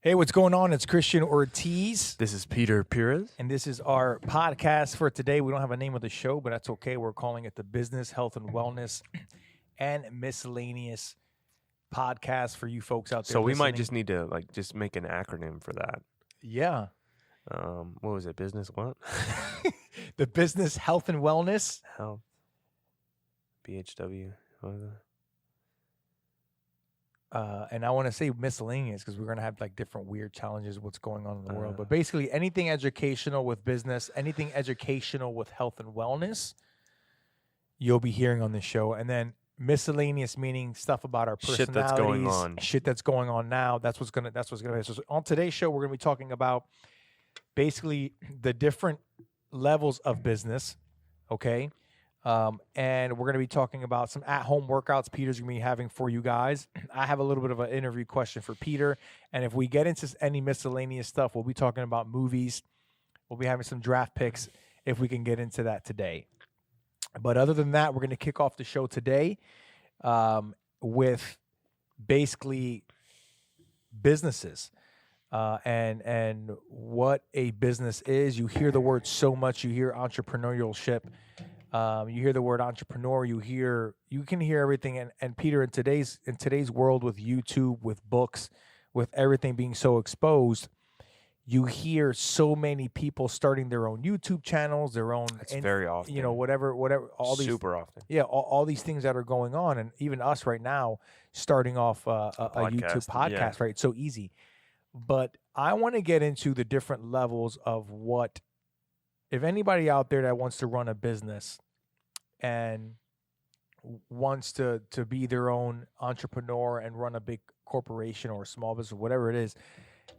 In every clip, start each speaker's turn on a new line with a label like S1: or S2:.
S1: Hey, what's going on? It's Christian Ortiz,
S2: This is Pires.
S1: and this is our podcast for today. We don't have a name of the show, but that's okay. We're calling it the Business, Health, and Wellness and Miscellaneous Podcast for you folks out there.
S2: So we might
S1: listening.
S2: just need to just make an acronym for that.
S1: Yeah.
S2: What was it? Business what?
S1: The Business, Health, and Wellness.
S2: Health. BHW. What was it?
S1: And I want to say miscellaneous because we're going to have like different weird challenges, what's going on in the world. But basically anything educational with business, anything educational with health and wellness, you'll be hearing on this show. And then miscellaneous meaning stuff about our personalities,
S2: Shit that's going on.
S1: shit that's going on now. That's what's gonna be. So on today's show, we're gonna be talking about basically the different levels of business. Okay. And we're going to be talking about some at-home workouts Peter's going to be having for you guys. I have a little bit of an interview question for Peter. And if we get into any miscellaneous stuff, we'll be talking about movies. We'll be having some draft picks if we can get into that today. But other than that, we're going to kick off the show today with basically businesses and what a business is. You hear the word so much. You hear entrepreneurship. You hear the word entrepreneur. You can hear everything. And Peter, in today's world with YouTube, with books, with everything being so exposed, you hear so many people starting their own YouTube channels, their own.
S2: That's very often.
S1: Whatever. All these
S2: super often.
S1: Yeah, all these things that are going on, and even us right now starting off a YouTube podcast,
S2: yeah.
S1: right? It's so easy. But I want to get into the different levels of what. If anybody out there that wants to run a business and wants to be their own entrepreneur and run a big corporation or a small business, whatever it is,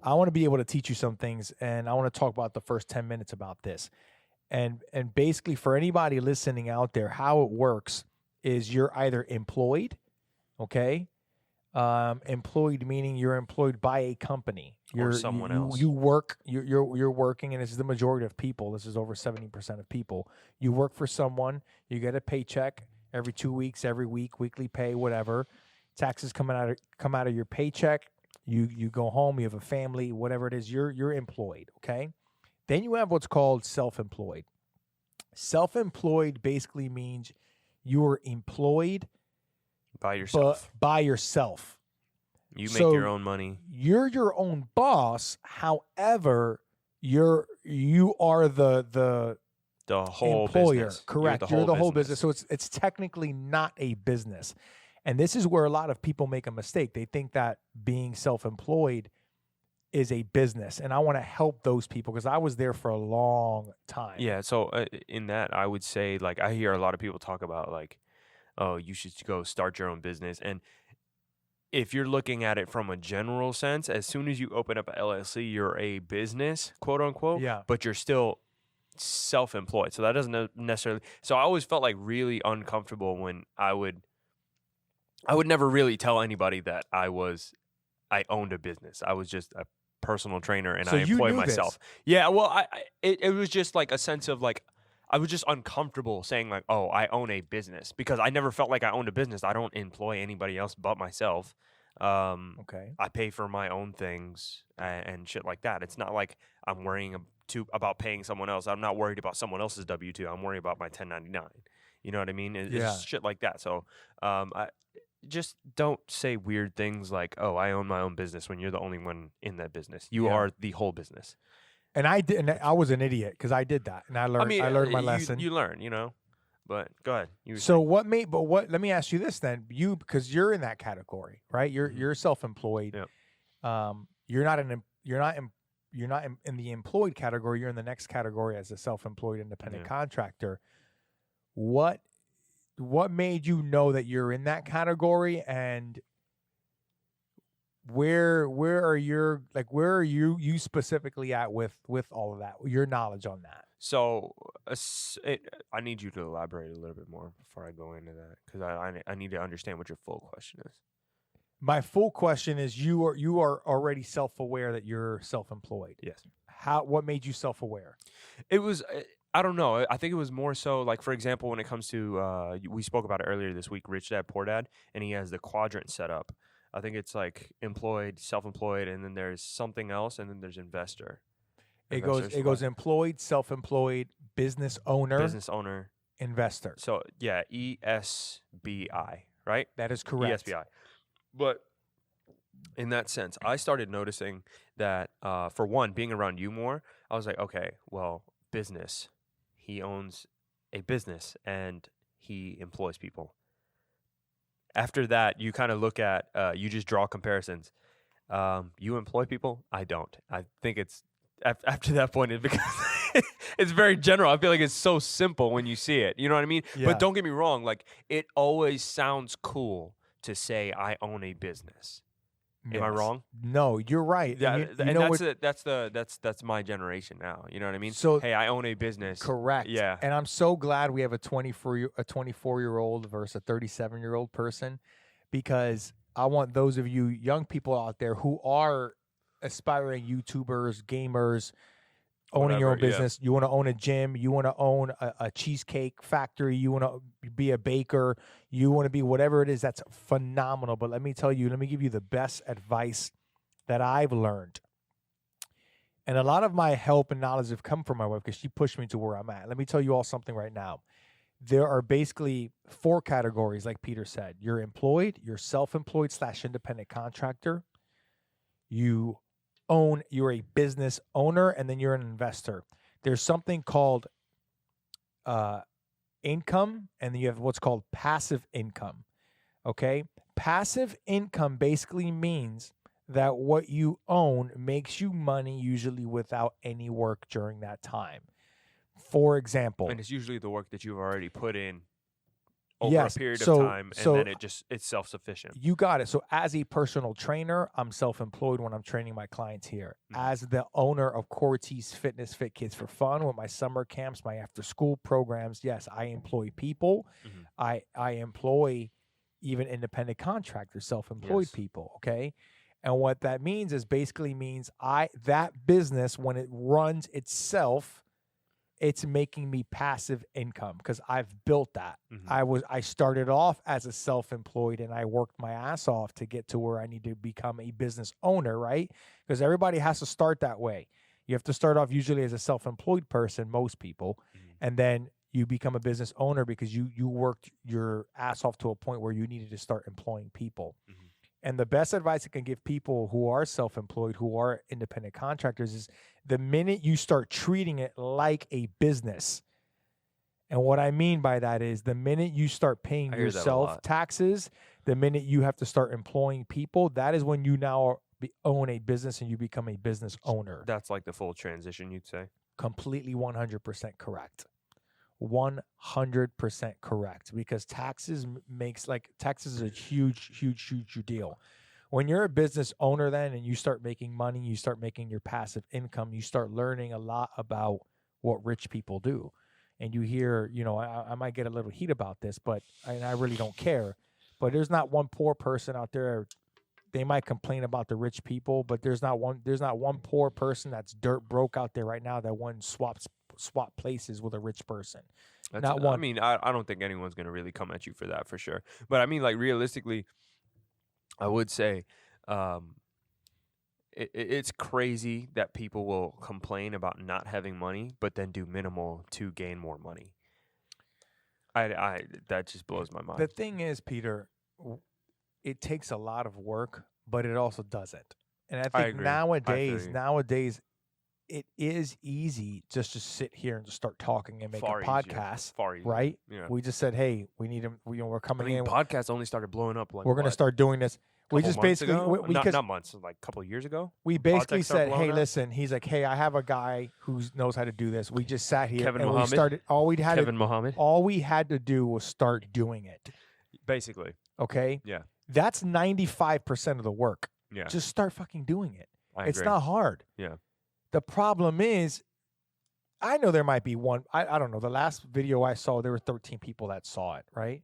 S1: I want to be able to teach you some things, and I want to talk about the first 10 minutes about this. And basically for anybody listening out there, how it works is you're either employed, okay? Employed meaning you're employed by a company.
S2: Or someone else.
S1: You work. You're working, and this is the majority of people. This is over 70% of people. You work for someone. You get a paycheck every 2 weeks, every week, weekly pay, whatever. Taxes come out of your paycheck. You go home. You have a family, whatever it is. You're employed. Okay. Then you have what's called self-employed. Self-employed basically means you are employed.
S2: By yourself.
S1: But by yourself.
S2: You make your own money.
S1: You're your own boss. However, you are the
S2: whole
S1: employer.
S2: business.
S1: Correct. You're the whole business. So it's technically not a business. And this is where a lot of people make a mistake. They think that being self-employed is a business. And I want to help those people because I was there for a long time.
S2: Yeah. So in that, I would say, I hear a lot of people talk about, oh, you should go start your own business. And if you're looking at it from a general sense, as soon as you open up an LLC, you're a business, quote unquote.
S1: Yeah.
S2: But you're still self-employed. So that doesn't necessarily. So I always felt really uncomfortable when I would never really tell anybody that I owned a business. I was just a personal trainer and
S1: So
S2: I employed
S1: you knew
S2: myself.
S1: this.
S2: Yeah. Well, it was just a sense of I was just uncomfortable saying oh, I own a business because I never felt like I owned a business. I don't employ anybody else but myself.
S1: Okay.
S2: I pay for my own things and shit like that. It's not like I'm worrying about paying someone else. I'm not worried about someone else's W-2. I'm worried about my 1099. You know what I mean? It's shit like that. So I just don't say weird things like, oh, I own my own business when you're the only one in that business. You are the whole business.
S1: And I did. And I was an idiot because I did that, and I learned. I learned my lesson.
S2: You learn, But go ahead.
S1: Let me ask you this then. Because you're in that category, right? You're self-employed.
S2: Yep.
S1: You're not in the employed category. You're in the next category as a self-employed independent contractor. What made you know that you're in that category, and where are you specifically at with all of that? Your knowledge on that.
S2: So I need you to elaborate a little bit more before I go into that because I need to understand what your full question is.
S1: My full question is: you are already self-aware that you're self-employed.
S2: Yes.
S1: What made you self-aware?
S2: It was I don't know. I think it was more so for example, when it comes to we spoke about it earlier this week, Rich Dad Poor Dad, and he has the quadrant set up. I think it's like employed, self-employed, and then there's something else, and then there's investor.
S1: It goes employed, self-employed, business owner, investor.
S2: So yeah, ESBI, right?
S1: That is correct.
S2: ESBI. But in that sense, I started noticing that for one, being around you more, I was like, okay, well, business. He owns a business and he employs people. After that, you kind of look at, you just draw comparisons. You employ people? I don't. I think it's, after that point, it becomes, it's very general. I feel like it's so simple when you see it. You know what I mean?
S1: Yeah.
S2: But don't get me wrong. Like, it always sounds cool to say I own a business.
S1: Yes.
S2: Am I wrong?
S1: No, you're right.
S2: Yeah,
S1: and
S2: that's my generation now. You know what I mean?
S1: So,
S2: hey, I own a business.
S1: Correct.
S2: Yeah.
S1: And I'm so glad we have a 24-year-old versus a 37-year-old person, because I want those of you young people out there who are aspiring YouTubers, gamers, owning your own business. You want to own a gym. You want to own a cheesecake factory. You want to be a baker. You want to be whatever it is. That's phenomenal. But let me give you the best advice that I've learned. And a lot of my help and knowledge have come from my wife because she pushed me to where I'm at. Let me tell you all something right now. There are basically 4 categories, like Peter said. You're employed, you're self-employed / independent contractor. You're a business owner, and then you're an investor. There's something called income, and then you have what's called passive income. Okay? Passive income basically means that what you own makes you money, usually without any work during that time. For example,
S2: and it's usually the work that you've already put in over
S1: yes,
S2: a period of time, and then it's self-sufficient.
S1: You got it. So as a personal trainer, I'm self-employed when I'm training my clients here. Mm-hmm. As the owner of Ortiz Fitness, Fit Kids for Fun, with my summer camps, my after-school programs, yes, I employ people. Mm-hmm. I employ even independent contractors, self-employed people, okay? And what that means is basically means that business, when it runs itself, it's making me passive income because I've built that. Mm-hmm. I started off as a self-employed, and I worked my ass off to get to where I need to become a business owner, right? Because everybody has to start that way. You have to start off usually as a self-employed person, most people, and then you become a business owner because you worked your ass off to a point where you needed to start employing people. Mm-hmm. And the best advice I can give people who are self-employed, who are independent contractors, is the minute you start treating it like a business. And what I mean by that is the minute you start paying yourself taxes, the minute you have to start employing people, that is when you now own a business and you become a business owner.
S2: That's like the full transition, you'd say?
S1: Completely 100% correct. 100% correct, because taxes is a huge deal. When you're a business owner then and you start making money, you start making your passive income, you start learning a lot about what rich people do. And you hear, I might get a little heat about this, but I really don't care. But there's not one poor person out there. They might complain about the rich people, but there's not one poor person that's dirt broke out there right now that swap places with a rich person. Not one.
S2: I mean, I don't think anyone's going to really come at you for that, for sure. But I mean, like, realistically, I would say it's crazy that people will complain about not having money, but then do minimal to gain more money. That just blows my mind.
S1: The thing is, Peter, it takes a lot of work, but it also doesn't. And I think nowadays, it is easy just to sit here and just start talking and make a podcast, right? Yeah. We just said, hey, we need them. We're coming in.
S2: Podcasts only started blowing up.
S1: We're going to start doing this. We just basically,
S2: not months, like a couple of years ago.
S1: We basically said, hey, listen. He's like, hey, I have a guy who knows how to do this. We just sat here and we started. All we had to do was start doing it.
S2: Basically.
S1: Okay.
S2: Yeah.
S1: That's 95% of the work.
S2: Yeah.
S1: Just start fucking doing it.
S2: It's
S1: not hard.
S2: Yeah.
S1: The problem is, I know there might be one. I don't know. The last video I saw, there were 13 people that saw it, right?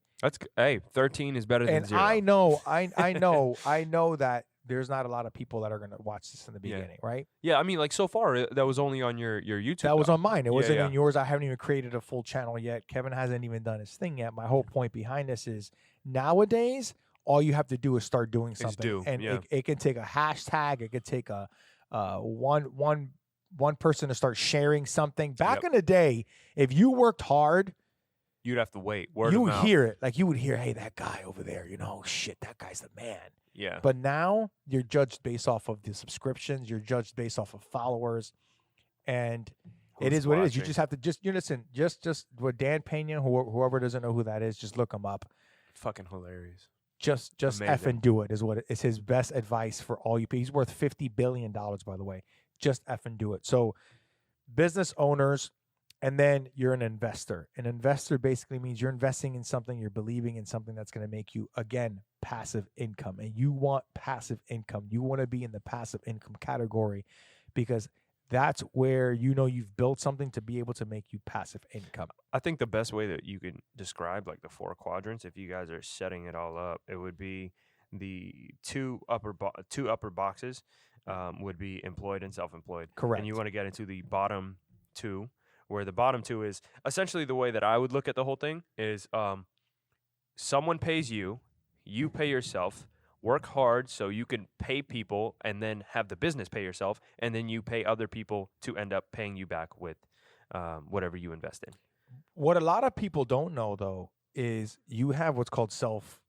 S2: 13 is better than 0.
S1: I know that there's not a lot of people that are going to watch this in the beginning, right?
S2: Yeah, I mean, like, so far, that was only on your YouTube.
S1: That was on mine. It wasn't in yours. I haven't even created a full channel yet. Kevin hasn't even done his thing yet. My whole point behind this is nowadays, all you have to do is start doing something.
S2: do,
S1: And
S2: yeah.
S1: it can take a hashtag. It could take a one person to start sharing something. Back in the day, if you worked hard,
S2: you'd have to wait. Word
S1: you
S2: of
S1: would
S2: mouth.
S1: hear it. Like you would hear, hey, that guy over there, shit, that guy's the man.
S2: Yeah.
S1: But now you're judged based off of the subscriptions. You're judged based off of followers. And it is what it is. You just have to listen, just with Dan Pena, whoever doesn't know who that is, just look him up.
S2: Fucking hilarious.
S1: Just effing do it is what it's his best advice for all you people. He's worth $50 billion, by the way. Just effing do it. So business owners, and then you're an investor. An investor basically means you're investing in something, you're believing in something that's going to make you, again, passive income. And you want passive income. You want to be in the passive income category because that's where you've built something to be able to make you passive income.
S2: I think the best way that you can describe like the 4 quadrants, if you guys are setting it all up, it would be the two upper boxes would be employed and self-employed.
S1: Correct.
S2: And you want to get into the bottom 2, where the bottom 2 is essentially the way that I would look at the whole thing is someone pays you, you pay yourself, work hard so you can pay people and then have the business pay yourself, and then you pay other people to end up paying you back with whatever you invest in.
S1: What a lot of people don't know, though, is you have what's called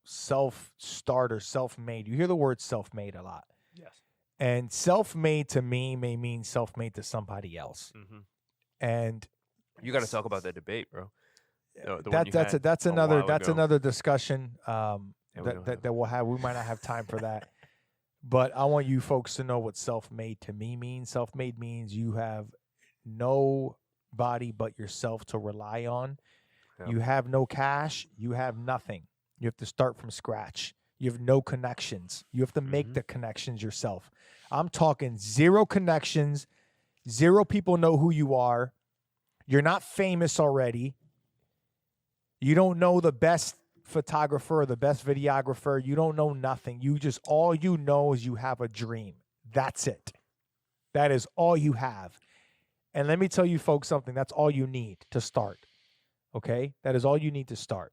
S1: self-start or self-made. You hear the word self-made a lot.
S2: Yes.
S1: And self-made to me may mean self-made to somebody else.
S2: Mm-hmm.
S1: And
S2: you got to talk about that debate, bro.
S1: That's another discussion that we'll have. We might not have time for that. But I want you folks to know what self-made to me means. Self-made means you have nobody but yourself to rely on. Yep. You have no cash. You have nothing. You have to start from scratch. You have no connections. You have to make the connections yourself. I'm talking 0 connections. 0 people know who you are. You're not famous already. You don't know the best photographer or the best videographer. You don't know nothing. All you know is you have a dream. That's it. That is all you have. And let me tell you folks something. That's all you need to start. Okay? That is all you need to start.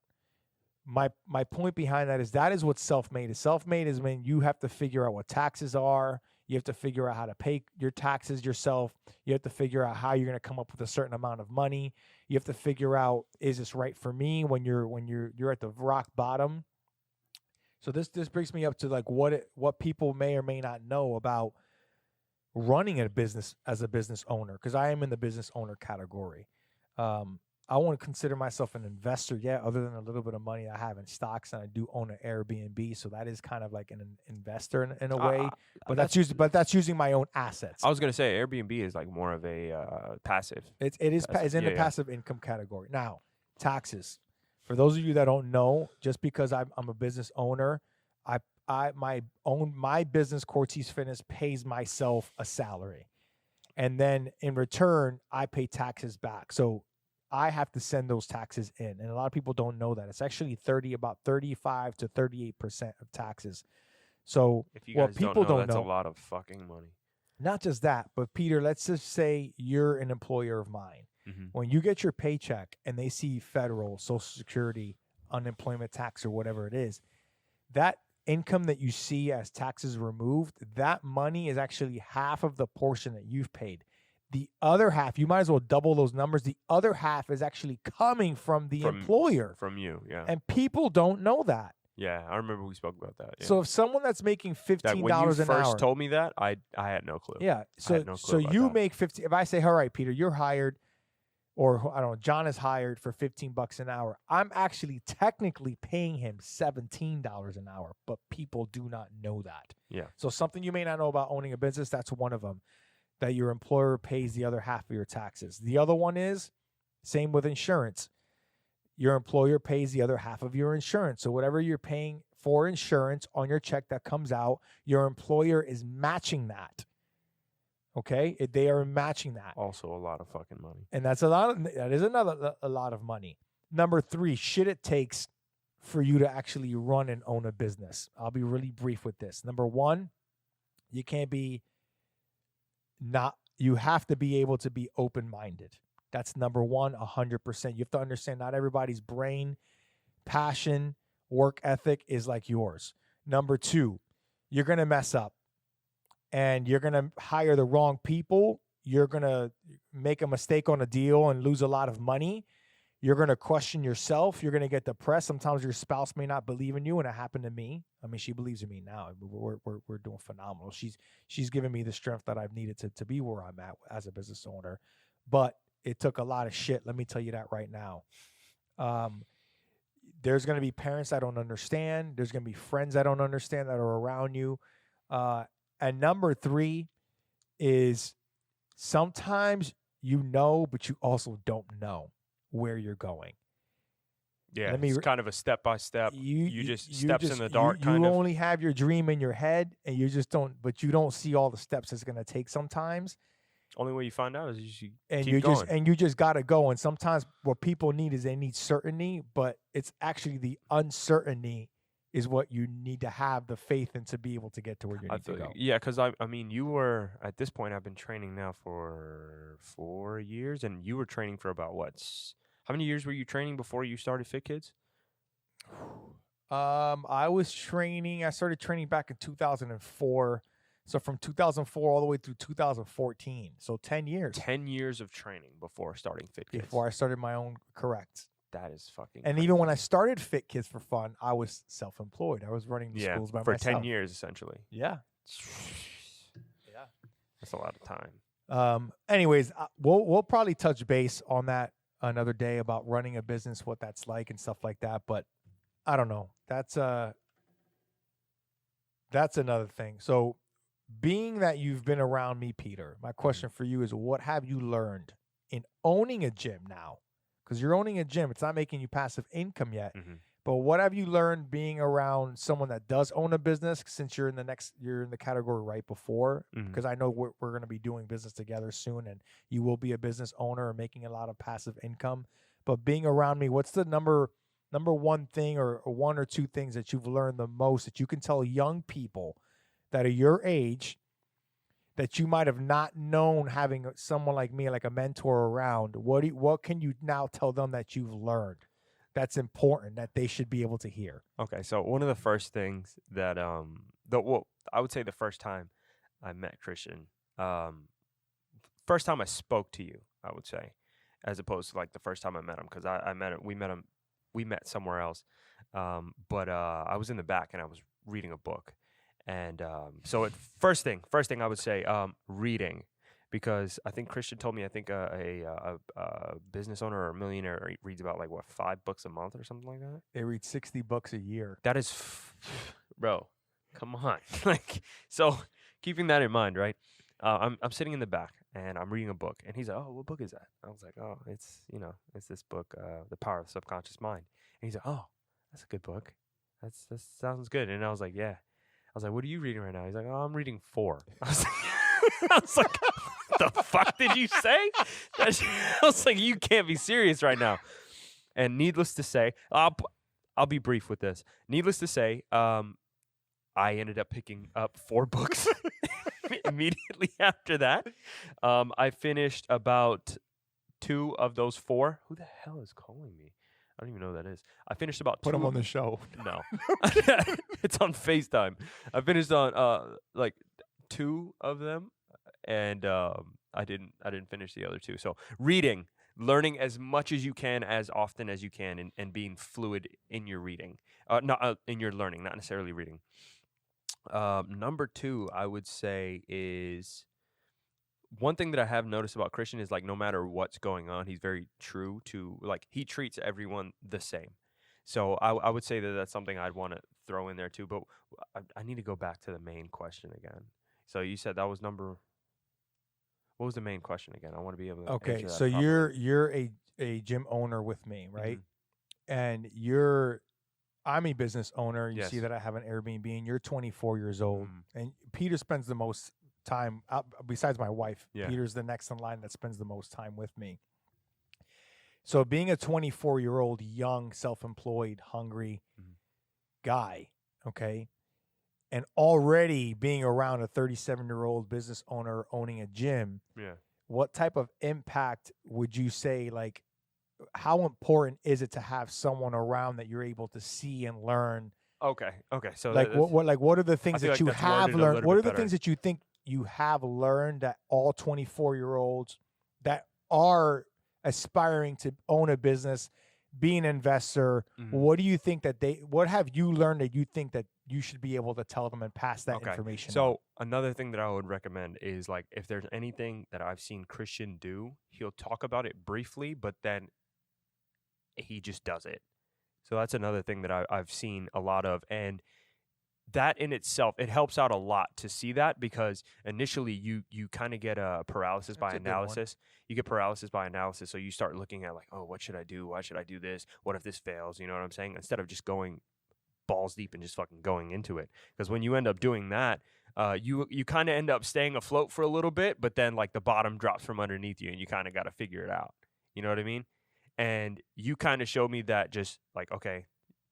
S1: My point behind that is what self-made is. Self-made is when you have to figure out what taxes are. You have to figure out how to pay your taxes yourself. You have to figure out how you're going to come up with a certain amount of money. You have to figure out, is this right for me when you're at the rock bottom? So this brings me up to like what people may or may not know about running a business as a business owner, because I am in the business owner category. I won't consider myself an investor yet, other than a little bit of money I have in stocks, and I do own an Airbnb, so that is kind of like an investor in a way. But that's using my own assets.
S2: I was gonna say Airbnb is like more of a passive.
S1: It's in the passive income category. Now, taxes. For those of you that don't know, just because I'm a business owner, my business, Ortiz Fitness, pays myself a salary, and then in return, I pay taxes back. So I have to send those taxes in. And a lot of people don't know that. It's actually about 35 to 38% of taxes. So
S2: if you guys
S1: people don't know,
S2: that's a lot of fucking money.
S1: Not just that, but Peter, let's just say you're an employer of mine. Mm-hmm. When you get your paycheck and they see federal, Social Security, unemployment tax, or whatever it is, that income that you see as taxes removed, that money is actually half of the portion that you've paid. The other half, you might as well double those numbers. The other half is actually coming from the employer.
S2: From you, yeah.
S1: And people don't know that.
S2: Yeah, I remember we spoke about that. Yeah.
S1: So if someone that's making $15 an hour.
S2: When you first told me that, I had no clue.
S1: Yeah. So you make 15. If I say, all right, Peter, you're hired, or I don't know, John is hired for $15 an hour, I'm actually technically paying him $17 an hour, but people do not know that.
S2: Yeah.
S1: So something you may not know about owning a business, that's one of them. That your employer pays the other half of your taxes. The other one is same with insurance. Your employer pays the other half of your insurance. So whatever you're paying for insurance on your check that comes out, your employer is matching that. Okay? They are matching that.
S2: Also a lot of fucking money.
S1: And that is a lot of money. Number 3, shit it takes for you to actually run and own a business. I'll be really brief with this. Number 1, you can't be you have to be able to be open-minded. That's number 1, 100%. You have to understand not everybody's brain, passion, work ethic is like yours. Number 2, you're going to mess up and you're going to hire the wrong people. You're going to make a mistake on a deal and lose a lot of money. You're going to question yourself. You're going to get depressed. Sometimes your spouse may not believe in you, and it happened to me. I mean, she believes in me now. We're doing phenomenal. She's given me the strength that I've needed to be where I'm at as a business owner. But it took a lot of shit. Let me tell you that right now. There's going to be parents that don't understand. There's going to be friends that don't understand that are around you. And number 3 is sometimes you know, but you also don't know where you're going.
S2: Yeah, it's kind of a step-by-step. You just steps in the dark.
S1: You only have your dream in your head, and you just don't. But you don't see all the steps it's going to take sometimes.
S2: Only way you find out is you
S1: you just got to go. And sometimes what people need is they need certainty, but it's actually the uncertainty is what you need to have the faith in to be able to get to where you need to go.
S2: Yeah, because I mean, you were at this point. I've been training now for 4 years, and you were training for about what? How many years were you training before you started Fit Kids?
S1: I started training back in 2004. So from 2004 all the way through 2014. So 10 years.
S2: 10 years of training before starting Fit Kids.
S1: Before I started my own, correct.
S2: That is fucking
S1: And
S2: crazy.
S1: even when I started Fit Kids for fun, I was self-employed. I was running the schools by myself.
S2: For 10 years, essentially.
S1: Yeah.
S2: Yeah. That's a lot of time.
S1: Anyways, we'll probably touch base on that another day about running a business, what that's like and stuff like that. But I don't know. That's another thing. So being that you've been around me, Peter, my question for you is, what have you learned in owning a gym now? Because you're owning a gym. It's not making you passive income yet.
S2: Mm-hmm.
S1: But what have you learned being around someone that does own a business, since you're in the category right before? Because I know we're going to be doing business together soon, and you will be a business owner and making a lot of passive income. But being around me, what's the number one thing or one or two things that you've learned the most that you can tell young people that are your age that you might have not known, having someone like me, like a mentor around? What can you now tell them that you've learned that's important that they should be able to hear?
S2: Okay, so one of the first things that I would say the first time I met Christian, first time I spoke to you, I would say, as opposed to like the first time I met him, because I met him, we met somewhere else, but I was in the back and I was reading a book. And so first thing I would say, reading, because I think Christian told me, I think a business owner or a millionaire reads about 5 books a month or something like that.
S1: They read 60 books a year.
S2: That is, bro, come on. So keeping that in mind, right? I'm sitting in the back and I'm reading a book, and he's like, "Oh, what book is that?" I was like, "Oh, it's this book, The Power of the Subconscious Mind." And he's like, "Oh, that's a good book. That sounds good." And I was like, "Yeah." I was like, "What are you reading right now?" He's like, "Oh, I'm reading 4." I was like, "What the fuck did you say?" I was like, "You can't be serious right now." And needless to say, I'll be brief with this. Needless to say, I ended up picking up 4 books immediately after that. I finished about 2 of those 4. Who the hell is calling me? I don't even know who that is. I finished about 2.
S1: Put them on the show.
S2: No. It's on FaceTime. I finished on 2 of them, and I didn't finish the other 2. So reading, learning as much as you can, as often as you can, and being fluid in your reading. Not in your learning, not necessarily reading. Number 2, I would say, is one thing that I have noticed about Christian is no matter what's going on, he's very true to he treats everyone the same. So I would say that that's something I'd want to throw in there too. But I need to go back to the main question again. So you said that was what was the main question again? I want to be able to answer that
S1: so
S2: properly.
S1: you're a gym owner with me, right? And I'm a business owner. You see that I have an Airbnb, and you're 24 years old. And Peter spends the most time, besides my wife. Peter's the next in line that spends the most time with me. So being a 24-year-old, young, self-employed, hungry guy, okay, and already being around a 37-year-old business owner owning a gym, what type of impact would you say how important is it to have someone around that you're able to see and learn?
S2: Okay. So
S1: Like what are the things
S2: feel
S1: that
S2: like
S1: you
S2: that's
S1: have
S2: worded a
S1: learned?
S2: little
S1: What
S2: bit
S1: are the
S2: better.
S1: things that you think you have learned that all 24-year-olds that are aspiring to own a business, be an investor, what do you think that what have you learned that you think that you should be able to tell them and pass that information on?
S2: So another thing that I would recommend is like if there's anything that I've seen Christian do, he'll talk about it briefly, but then he just does it. So that's another thing that I've seen a lot of, and that in itself, it helps out a lot to see that, because initially you kind of get a paralysis by
S1: That's a good one.
S2: analysis. You get paralysis by analysis, so you start looking at like, oh, what should I do? Why should I do this? What if this fails? You know what I'm saying? Instead of just going balls deep and just fucking going into it, because when you end up doing that, you kind of end up staying afloat for a little bit, but then like the bottom drops from underneath you, and you kind of got to figure it out. You know what I mean? And you kind of showed me that, just like, okay,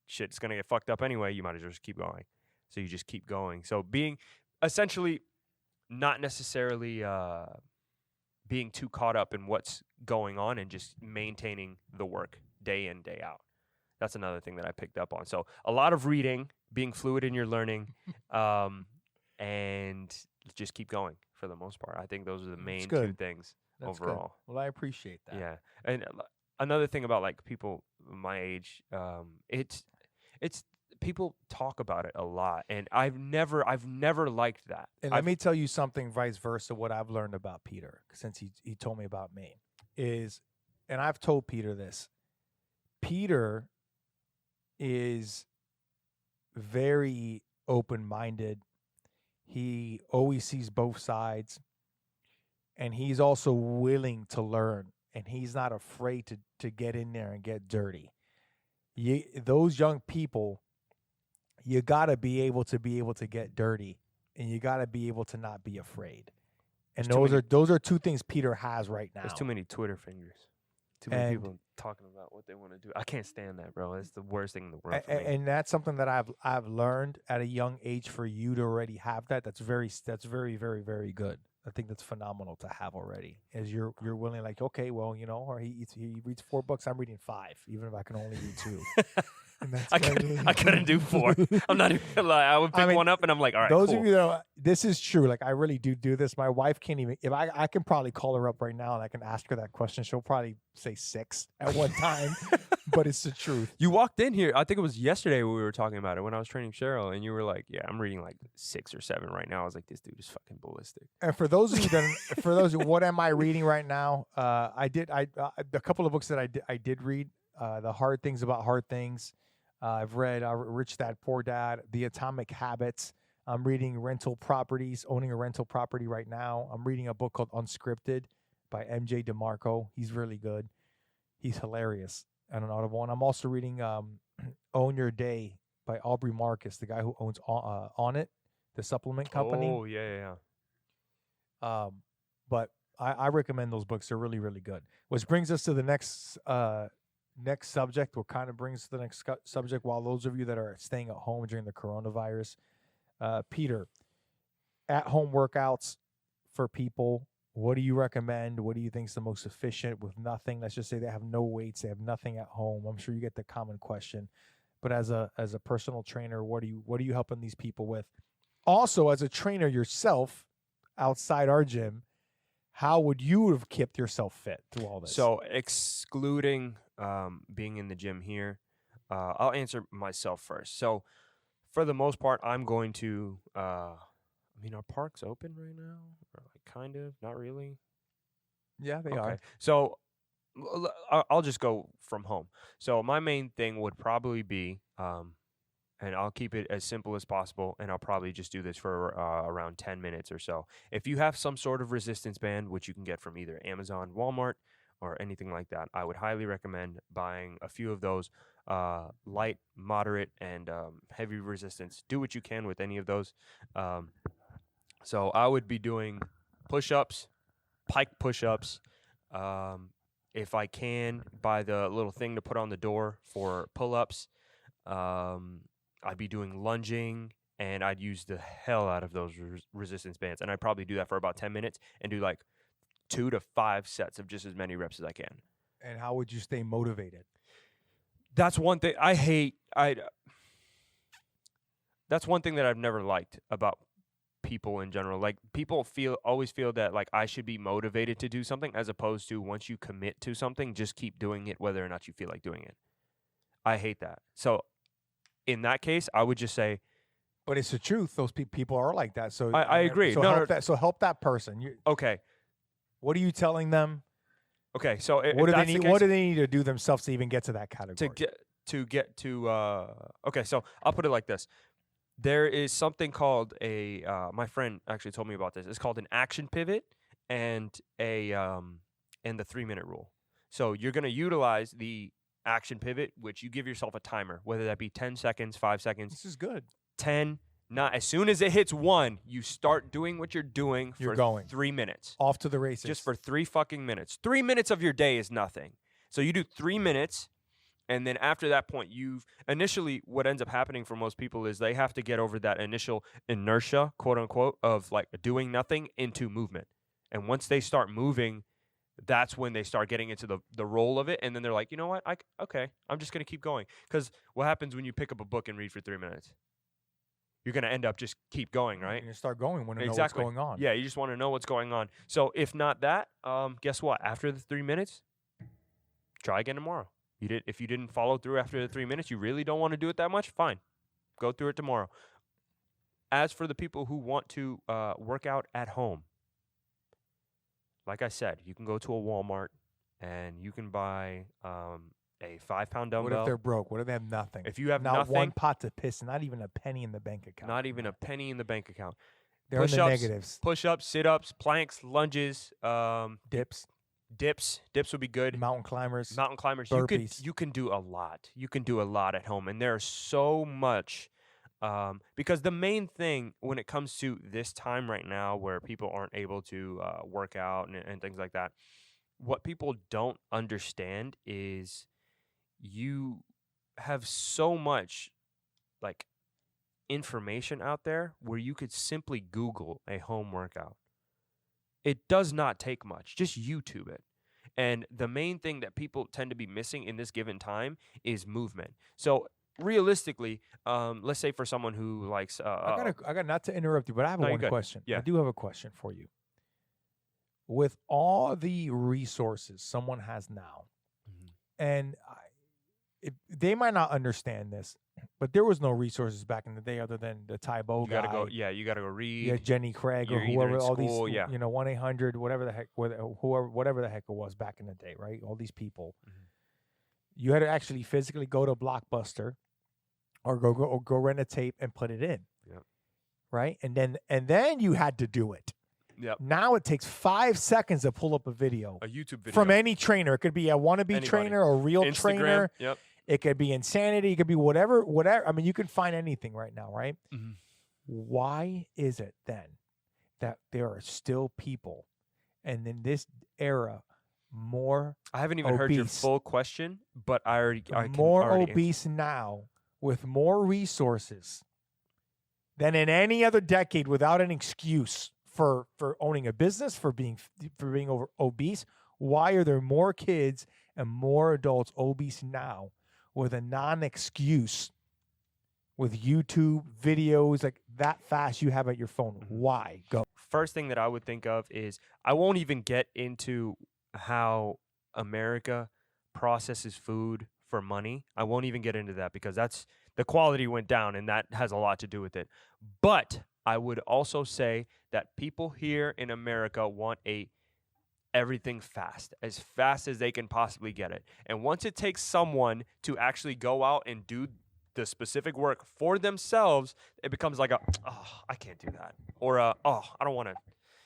S2: shit's gonna get fucked up anyway. You might as well just keep going. So you just keep going. So being essentially not necessarily being too caught up in what's going on, and just maintaining the work day in, day out. That's another thing that I picked up on. So a lot of reading, being fluid in your learning, and just keep going for the most part. I think those are the main two things overall.
S1: Good. Well, I appreciate that.
S2: Yeah. And another thing about like people my age, it's people talk about it a lot, and I've never liked that.
S1: And let me tell you something vice versa. What I've learned about Peter, since he told me about me, is, and I've told Peter this, Peter is very open-minded. He always sees both sides, and he's also willing to learn, and he's not afraid to get in there and get dirty. Those young people, you got to be able to get dirty, and you got to be able to not be afraid. And those are two things Peter has right now.
S2: There's too many Twitter fingers. Too many people talking about what they want to do. I can't stand that, bro. It's the worst thing in the world for me.
S1: And that's something that I've learned at a young age. For you to already have that, that's very, very, very good. I think that's phenomenal to have already. As you're willing, like, okay, well, you know, or he reads 4 books, I'm reading 5, even if I can only read 2.
S2: I couldn't do 4. I'm not even gonna lie. I would pick one up, and I'm like, all right,
S1: those
S2: cool.
S1: of you that know, this is true. Like, I really do this. My wife can't even. If I can probably call her up right now and I can ask her that question, she'll probably say 6 at one time. But it's the truth.
S2: You walked in here, I think it was yesterday we were talking about it when I was training Cheryl, and you were like, yeah, I'm reading like 6 or 7 right now. I was like, this dude is fucking ballistic.
S1: And for those of you what am I reading right now? A couple of books that I did read. The Hard Things About Hard Things. I've read Rich Dad Poor Dad, The Atomic Habits. I'm reading Owning a Rental Property right now. I'm reading a book called Unscripted by MJ DeMarco. He's really good. He's hilarious at an Audible. And I'm also reading Own Your Day by Aubrey Marcus, the guy who owns On It, the supplement company.
S2: Oh, yeah.
S1: But I recommend those books. They're really, really good. Which brings us to the next subject, or kind of brings us to the next subject, while those of you that are staying at home during the coronavirus. Peter, at-home workouts for people, what do you recommend? What do you think is the most efficient with nothing? Let's just say they have no weights, they have nothing at home. I'm sure you get the common question. But as a personal trainer, what are you helping these people with? Also, as a trainer yourself outside our gym, how would you have kept yourself fit through all this?
S2: So excluding being in the gym here, I'll answer myself first. So for the most part, I'm going to, are parks open right now? Or like kind of, not really?
S1: Yeah, they are.
S2: So I'll just go from home. So my main thing would probably be, and I'll keep it as simple as possible, and I'll probably just do this for around 10 minutes or so. If you have some sort of resistance band, which you can get from either Amazon, Walmart, or anything like that, I would highly recommend buying a few of those, light, moderate, and heavy resistance. Do what you can with any of those. So I would be doing push-ups, pike push-ups. If I can, buy the little thing to put on the door for pull-ups. I'd be doing lunging, and I'd use the hell out of those resistance bands. And I'd probably do that for about 10 minutes and do like 2 to 5 sets of just as many reps as I can.
S1: And how would you stay motivated?
S2: That's one thing that's one thing that I've never liked about people in general. Like, people always feel that, like, I should be motivated to do something, as opposed to once you commit to something, just keep doing it whether or not you feel like doing it. I hate that. So in that case, I would just say,
S1: but it's the truth. Those people are like that. So
S2: I agree.
S1: So help that person.
S2: Okay.
S1: What are you telling them?
S2: Okay. So
S1: what do they need to do themselves to even get to that category?
S2: Okay. So I'll put it like this. There is something called my friend actually told me about this. It's called an action pivot and the 3-minute rule. So you're going to utilize the action pivot, which you give yourself a timer, whether that be 10 seconds, 5 seconds.
S1: This is good.
S2: 10. Not as soon as it hits 1, you start doing what you're doing for 3 minutes.
S1: Off to the races.
S2: Just for 3 fucking minutes. 3 minutes of your day is nothing. So you do 3 minutes, and then after that point, initially what ends up happening for most people is they have to get over that initial inertia, quote unquote, of like doing nothing into movement. And once they start moving, that's when they start getting into the role of it, and then they're like, you know what, I'm just going to keep going. Because what happens when you pick up a book and read for 3 minutes? You're going to end up just keep going, right?
S1: You start going when you know what's going on.
S2: Yeah, you just want to know what's going on. So if not that, guess what? After the 3 minutes, try again tomorrow. If you didn't follow through after the 3 minutes, you really don't want to do it that much, fine. Go through it tomorrow. As for the people who want to work out at home, like I said, you can go to a Walmart and you can buy a 5-pound dumbbell.
S1: What if they're broke? What if they have nothing?
S2: If you have
S1: not
S2: nothing,
S1: one pot to piss, not even a penny in the bank account.
S2: Not even a penny in the bank account.
S1: They're in the negatives.
S2: Push-ups, sit-ups, planks, lunges,
S1: dips.
S2: Dips would be good.
S1: Mountain climbers.
S2: Burpees. You can do a lot. You can do a lot at home, and there's so much. Because the main thing when it comes to this time right now, where people aren't able to work out and things like that, what people don't understand is you have so much like information out there where you could simply Google a home workout. It does not take much. Just YouTube it. And the main thing that people tend to be missing in this given time is movement. So realistically, let's say for someone who likes
S1: I got not to interrupt you, but I have one question.
S2: Yeah.
S1: I do have a question for you. With all the resources someone has now, and they might not understand this, but there was no resources back in the day other than the Tybo guy.
S2: You gotta go read.
S1: Yeah, Jenny Craig or whoever. All these, 1-800, whatever the heck, whatever the heck it was back in the day, right? All these people. You had to actually physically go to Blockbuster, or go rent a tape and put it in.
S2: Yep.
S1: Right, and then you had to do it.
S2: Yep.
S1: Now it takes 5 seconds to pull up a YouTube video from any trainer. It could be a wannabe trainer, a real
S2: Instagram,
S1: trainer.
S2: Yep.
S1: It could be Insanity. It could be whatever. I mean, you can find anything right now, right? Why is it then that there are still people, and in this era, more
S2: I haven't even heard your full question, but I can
S1: more
S2: already
S1: obese now with more resources than in any other decade, without an excuse for owning a business, for being obese. Why are there more kids and more adults obese now with a non-excuse, with YouTube videos like that fast you have at your phone? Why? Go.
S2: First thing that I would think of is, I won't even get into how America processes food for money. I won't even get into that, because the quality went down, and that has a lot to do with it. But I would also say that people here in America want everything fast as they can possibly get it. And once it takes someone to actually go out and do the specific work for themselves, it becomes like I can't do that. Or I don't want to,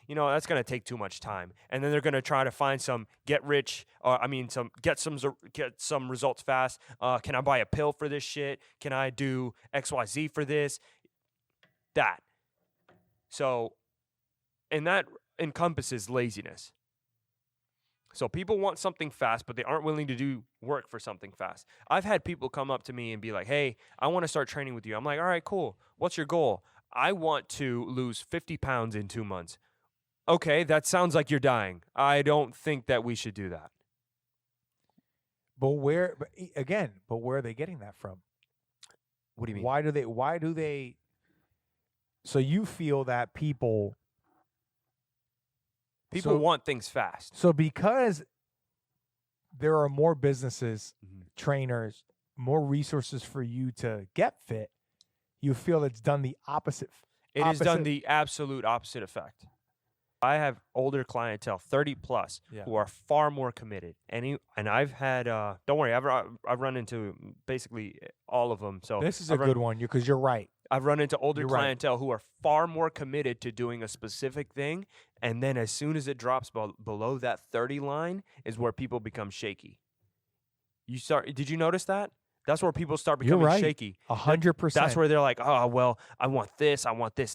S2: that's going to take too much time. And then they're going to try to find some get some results fast. Can I buy a pill for this shit? Can I do XYZ for this? That. So, and that encompasses laziness. So people want something fast, but they aren't willing to do work for something fast. I've had people come up to me and be like, hey, I want to start training with you. I'm like, all right, cool. What's your goal? I want to lose 50 pounds in 2 months. Okay, that sounds like you're dying. I don't think that we should do that.
S1: But where? But where are they getting that from?
S2: What do you mean?
S1: Why do they? So you feel that people
S2: want things fast.
S1: So because there are more businesses,
S2: Mm-hmm.
S1: trainers, more resources for you to get fit, you feel it's done the opposite.
S2: It has done the absolute opposite effect. I have older clientele, 30 plus, who are far more committed. And I've had, don't worry, I've run into basically all of them. So
S1: this is a good one because you're right.
S2: I've run into older clientele who are far more committed to doing a specific thing. And then as soon as it drops below that 30 line is where people become shaky. Did you notice that? That's where people start becoming shaky.
S1: 100%.
S2: That's where they're like, oh, well, I want this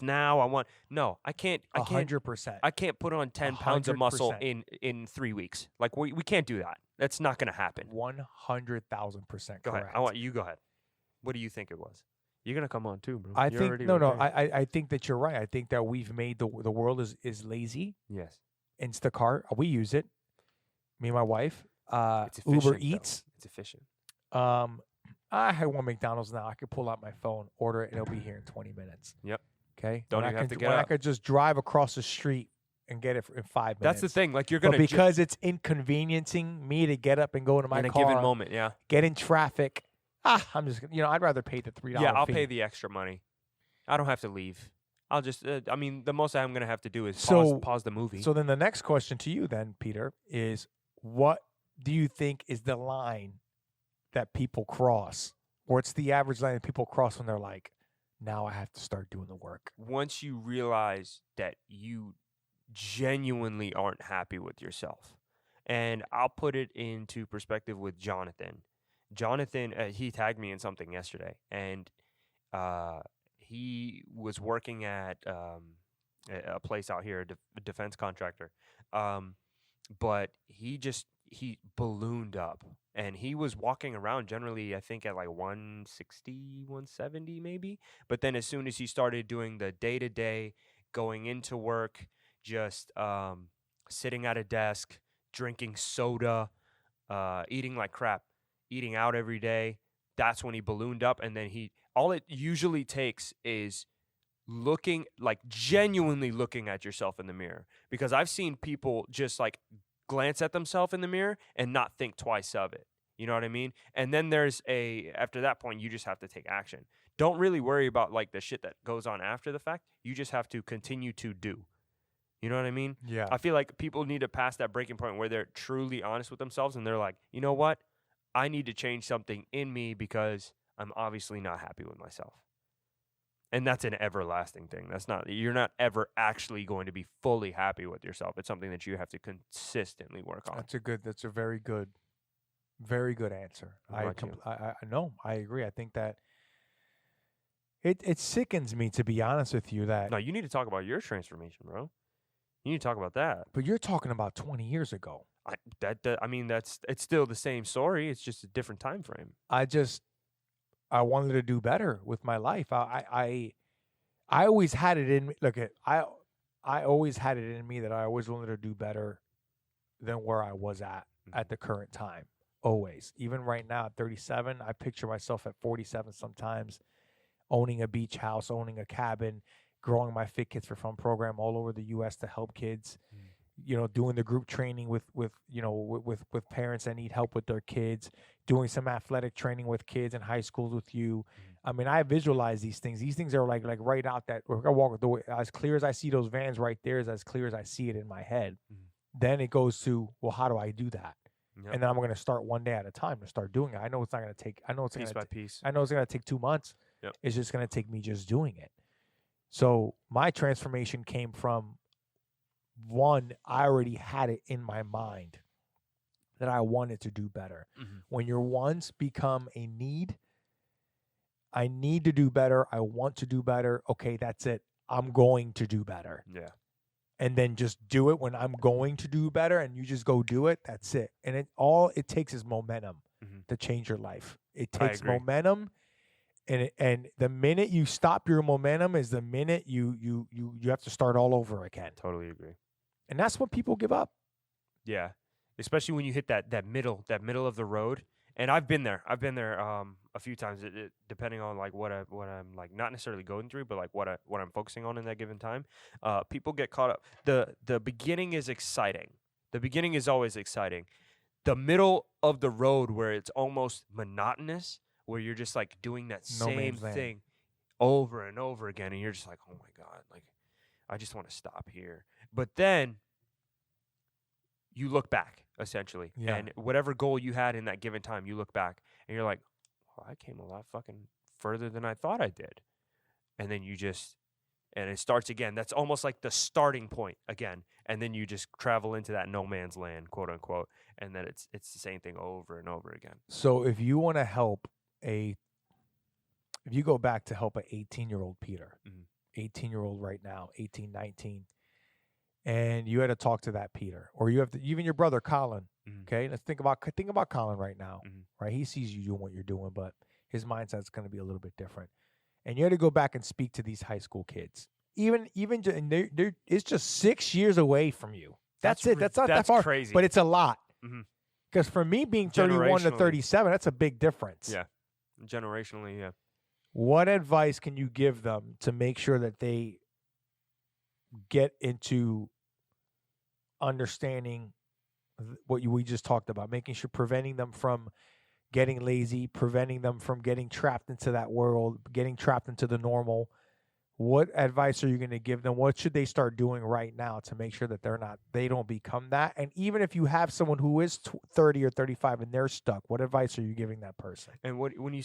S2: now. No, I can't.
S1: 100%.
S2: I can't put on 10 pounds of muscle in 3 weeks. Like we can't do that. That's not going to happen.
S1: 100,000%
S2: Go ahead. You go ahead. What do you think it was? You're going to come on too, bro.
S1: I think that you're right. I think that we've made the world is lazy.
S2: Yes.
S1: Instacart, we use it. Me and my wife.
S2: It's efficient,
S1: Uber Eats.
S2: It's efficient.
S1: I had one McDonald's now. I could pull out my phone, order it, and it'll be here in 20 minutes.
S2: Yep.
S1: Okay.
S2: Don't even have to get up.
S1: I could just drive across the street and get it in 5 minutes.
S2: That's the thing. Like you're gonna,
S1: because it's inconveniencing me to get up and go into my car
S2: in a given moment. Yeah.
S1: Get in traffic. I'm just, I'd rather pay the $3.
S2: Yeah, I'll pay the extra money. I don't have to leave. I'll just. The most I'm gonna have to do is pause the movie.
S1: So then the next question to you, then, Peter, is what do you think is the line that people cross, or it's the average line that people cross when they're like, now I have to start doing the work?
S2: Once you realize that you genuinely aren't happy with yourself. And I'll put it into perspective with Jonathan. Jonathan, he tagged me in something yesterday, and he was working at a place out here, a defense contractor, but he ballooned up. And he was walking around generally, I think, at like 160, 170 maybe. But then as soon as he started doing the day-to-day, going into work, just sitting at a desk, drinking soda, eating like crap, eating out every day, that's when he ballooned up. And then all it usually takes is genuinely looking at yourself in the mirror. Because I've seen people just like glance at themselves in the mirror and not think twice of it. You know what I mean? And then after that point, you just have to take action. Don't really worry about like the shit that goes on after the fact. You just have to continue to do. You know what I mean?
S1: Yeah.
S2: I feel like people need to pass that breaking point where they're truly honest with themselves and they're like, you know what? I need to change something in me because I'm obviously not happy with myself. And that's an everlasting thing. You're not ever actually going to be fully happy with yourself. It's something that you have to consistently work on.
S1: That's a very good answer. I agree. I think that it sickens me, to be honest with you, that.
S2: No, you need to talk about your transformation, bro. You need to talk about that.
S1: But you're talking about 20 years ago.
S2: It's still the same story. It's just a different time frame.
S1: I wanted to do better with my life. I always had it in me. I always had it in me that I always wanted to do better than where I was at the current time. Always. Even right now at 37, I picture myself at 47 sometimes, owning a beach house, owning a cabin, growing my Fit Kids for Fun program all over the U.S. to help kids. Doing the group training with parents that need help with their kids, doing some athletic training with kids in high schools with you. I mean, I visualize these things. These things are like right out that I walk the way, as clear as I see those vans right there is as clear as I see it in my head. Then it goes to, well, how do I do that? Yep. And then I'm going to start one day at a time to start doing it. I know it's not going to take. I know it's
S2: piece by piece.
S1: I know it's going to take 2 months.
S2: Yep.
S1: It's just going to take me just doing it. So my transformation came from, one, I already had it in my mind that I wanted to do better. When your wants become a need, I need to do better. I want to do better. Okay, that's it. I'm going to do better.
S2: Yeah.
S1: And then just do it when I'm going to do better, and you just go do it. That's it. And all it takes is momentum to change your life. It takes momentum. And the minute you stop your momentum is the minute you have to start all over again.
S2: Totally agree.
S1: And that's when people give up.
S2: Yeah. Especially when you hit that middle of the road And I've been there. I've been there a few times. Depending on like what I'm like not necessarily going through, but like what I'm focusing on in that given time. People get caught up. The beginning is exciting. The beginning is always exciting. The middle of the road where it's almost monotonous, where you're just like doing that same thing over and over again, and you're just like, oh my God, like I just want to stop here. But then you look back, essentially, and whatever goal you had in that given time, you look back, and you're like, well, I came a lot fucking further than I thought I did. And then and it starts again. That's almost like the starting point again. And then you just travel into that no man's land, quote unquote. And then it's the same thing over and over again.
S1: So if you want to help if you go back to help an 18-year-old Peter, 18-year-old right now, 18, 19, and you had to talk to that Peter, or you have to, even your brother Colin. Okay, let's think about Colin right now. Right, he sees you doing what you're doing, but his mindset's going to be a little bit different. And you had to go back and speak to these high school kids. Even it's just 6 years away from you. That's it. That's not that far.
S2: Crazy,
S1: but it's a lot. Because for me, being 31 to 37, that's a big difference.
S2: Yeah, generationally, yeah.
S1: What advice can you give them to make sure that they get into understanding what we just talked about, making sure preventing them from getting lazy, preventing them from getting trapped into that world, getting trapped into the normal? What advice are you going to give them? What should they start doing right now to make sure that they don't become that? And even if you have someone who is 30 or 35 and they're stuck, what advice are you giving that person?
S2: And when you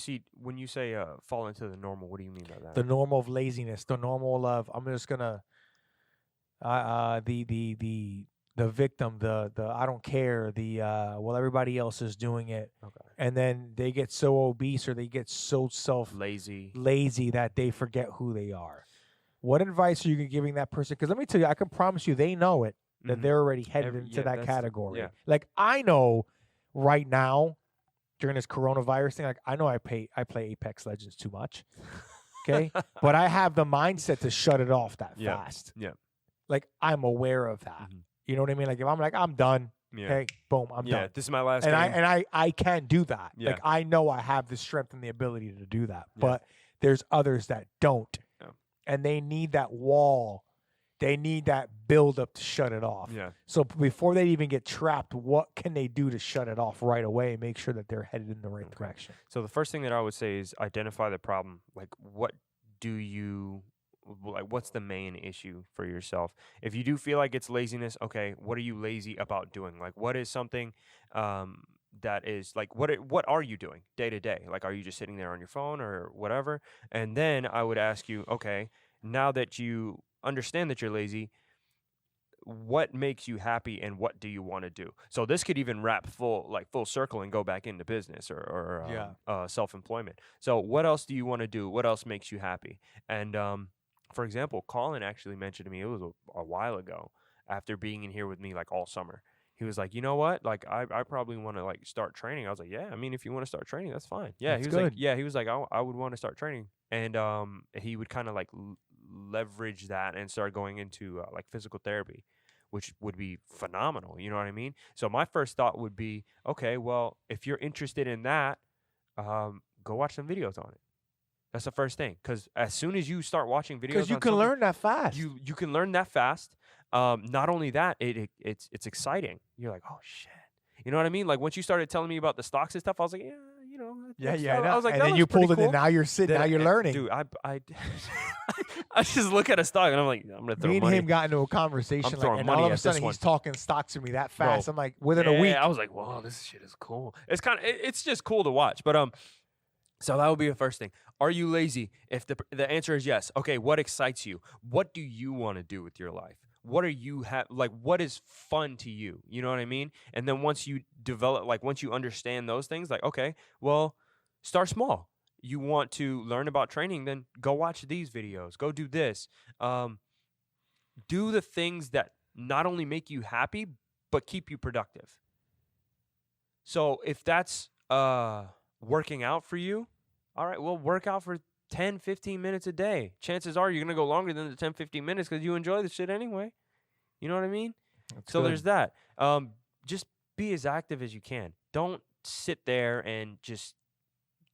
S2: say fall into the normal, what do you mean by that?
S1: The normal of laziness, the normal of I'm just gonna the victim, the I don't care, well, everybody else is doing it.
S2: Okay.
S1: And then they get so obese or they get so lazy that they forget who they are. What advice are you giving that person? Because let me tell you, I can promise you they know it, that they're already headed into that category. Like I know right now during this coronavirus thing, like I know I play Apex Legends too much. Okay. But I have the mindset to shut it off that fast.
S2: Yeah.
S1: Like I'm aware of that. You know what I mean? Like if I'm like, I'm done. Okay, boom, I'm done.
S2: Yeah, this is my last game.
S1: I can't do that.
S2: Yeah.
S1: Like I know I have the strength and the ability to do that. But there's others that don't.
S2: Yeah.
S1: And they need that wall. They need that build up to shut it off.
S2: Yeah.
S1: So before they even get trapped, what can they do to shut it off right away and make sure that they're headed in the right direction?
S2: So the first thing that I would say is identify the problem. Like what's the main issue for yourself? If you do feel like it's laziness, okay, what are you lazy about doing? Like what is something that is like what are you doing day to day? Like are you just sitting there on your phone or whatever? And then I would ask you, okay, now that you understand that you're lazy, what makes you happy and what do you want to do? So this could even wrap full circle and go back into business or self-employment. So what else do you want to do? What else makes you happy? And for example, Colin actually mentioned to me, it was a while ago, after being in here with me like all summer. He was like, you know what? Like I probably want to like start training. I was like, yeah, I mean, if you want to start training, that's fine. Yeah,
S1: that's
S2: he was
S1: good.
S2: like, yeah, he was like, I would want to start training, and he would kind of like leverage that and start going into like physical therapy, which would be phenomenal. You know what I mean? So my first thought would be, okay, well, if you're interested in that, go watch some videos on it. That's the first thing, because as soon as you start watching videos,
S1: because you can learn that fast.
S2: You can learn that fast. Not only that, it's exciting. You're like, oh shit, you know what I mean? Like once you started telling me about the stocks and stuff, I was like, yeah, you know,
S1: I
S2: was like,
S1: and then you pulled it, and now you're sitting, now you're learning.
S2: Dude, I just look at a stock and I'm like, I'm gonna throw money.
S1: Me and him got into a conversation, and all of a sudden he's talking stocks to me that fast. Bro, I'm like, within a week,
S2: I was like, wow, this shit is cool. It's it's just cool to watch, but so that would be the first thing. Are you lazy? If the answer is yes, okay, what excites you? What do you want to do with your life? What are you what is fun to you? You know what I mean? And then once you develop, once you understand those things, like, okay, well, start small. You want to learn about training, then go watch these videos. Go do this. Do the things that not only make you happy, but keep you productive. So if that's working out for you, all right, well, work out for 10, 15 minutes a day. Chances are you're going to go longer than the 10, 15 minutes because you enjoy the shit anyway. You know what I mean?
S1: That's
S2: so
S1: good.
S2: There's that. Just be as active as you can. Don't sit there and just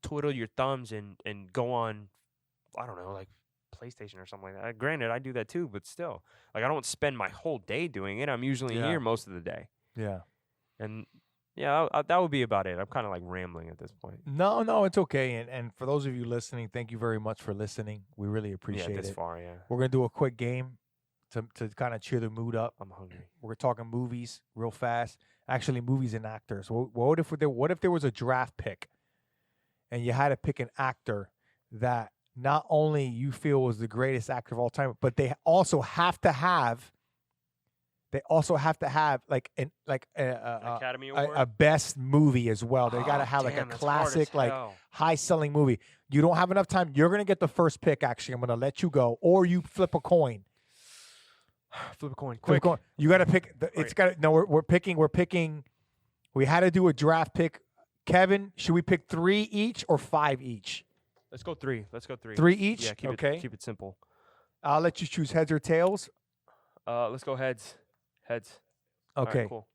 S2: twiddle your thumbs and go on, I don't know, like PlayStation or something like that. Granted, I do that too, but still, like I don't spend my whole day doing it. I'm usually here most of the day.
S1: Yeah.
S2: And yeah, that would be about it. I'm kind of like rambling at this point.
S1: No, it's okay. And for those of you listening, thank you very much for listening. We really appreciate it.
S2: This far, yeah.
S1: We're gonna do a quick game to kind of cheer the mood up.
S2: I'm hungry.
S1: We're talking movies real fast. Actually, movies and actors. What if there was a draft pick, and you had to pick an actor that not only you feel was the greatest actor of all time, but they also have to have like an
S2: Academy Award?
S1: a best movie as well. They got to have like a classic, like high selling movie. You don't have enough time. You're gonna get the first pick. Actually, I'm gonna let you go, or you flip a coin.
S2: Flip a coin.
S1: Flip a
S2: Quick.
S1: coin. You got to pick. It's got. No, we're picking. We're picking. We had to do a draft pick. Kevin, should we pick 3 each or 5 each?
S2: Let's go 3.
S1: 3 each.
S2: Yeah. Keep it simple.
S1: I'll let you choose heads or tails.
S2: Let's go heads. Heads.
S1: Okay.
S2: All right, cool.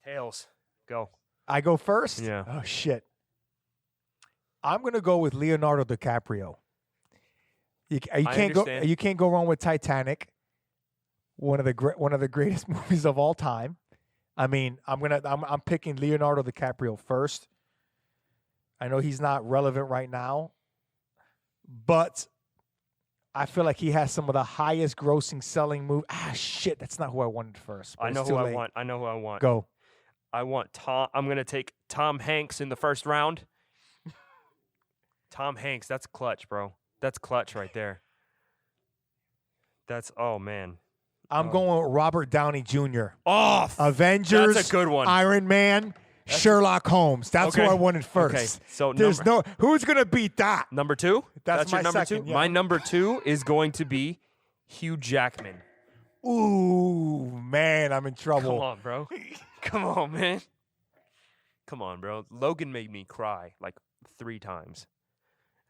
S2: Tails. Go.
S1: I go first.
S2: Yeah.
S1: Oh shit. I'm gonna go with Leonardo DiCaprio. You can't go wrong with Titanic. One of the greatest movies of all time. I mean, I'm picking Leonardo DiCaprio first. I know he's not relevant right now, but I feel like he has some of the highest grossing selling movies. Shit, that's not who I wanted first.
S2: I know who I want.
S1: Go.
S2: I want Tom. I'm gonna take Tom Hanks in the first round. Tom Hanks, that's clutch, bro. That's clutch right there. Oh man.
S1: I'm going with Robert Downey Jr.
S2: Oh,
S1: Avengers.
S2: That's a good one.
S1: Iron Man. Sherlock Holmes. That's who I wanted first.
S2: Okay, so
S1: who's gonna beat that?
S2: Number 2?
S1: That's
S2: your
S1: my
S2: number
S1: second,
S2: 2?
S1: yeah.
S2: My number 2 is going to be Hugh Jackman.
S1: Ooh, man, I'm in trouble.
S2: Come on, bro. Come on, man. Come on, bro. Logan made me cry like 3 times.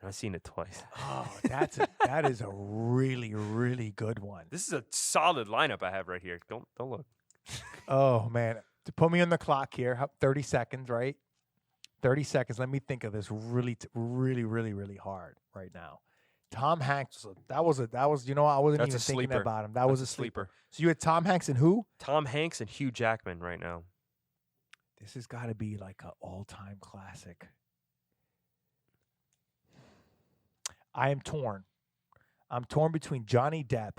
S2: And I've seen it twice.
S1: Oh, that is a really, really good one.
S2: This is a solid lineup I have right here. Don't look.
S1: Oh man, to put me on the clock here, 30 seconds, right? 30 seconds. Let me think of this really, really hard right now. Tom Hanks. That was. You know, I wasn't even thinking about him. That was a sleeper. So you had Tom Hanks and who?
S2: Tom Hanks and Hugh Jackman right now.
S1: This has got to be like an all-time classic. I am torn. I'm torn between Johnny Depp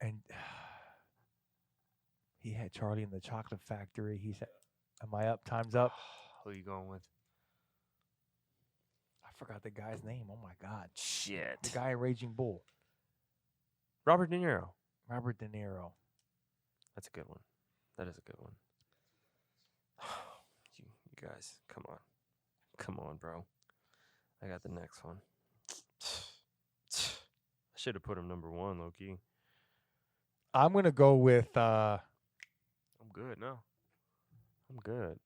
S1: and he had Charlie in the Chocolate Factory. He said, "Am I up? Time's up."
S2: Who are you going with?
S1: I forgot the guy's name. Oh my God!
S2: Shit.
S1: The guy in Raging Bull.
S2: Robert De Niro.
S1: Robert De Niro.
S2: That's a good one. That is a good one. You guys, come on, bro. I got the next one. I should have put him number 1, low key.
S1: I'm gonna go with.
S2: I'm good. No, I'm good.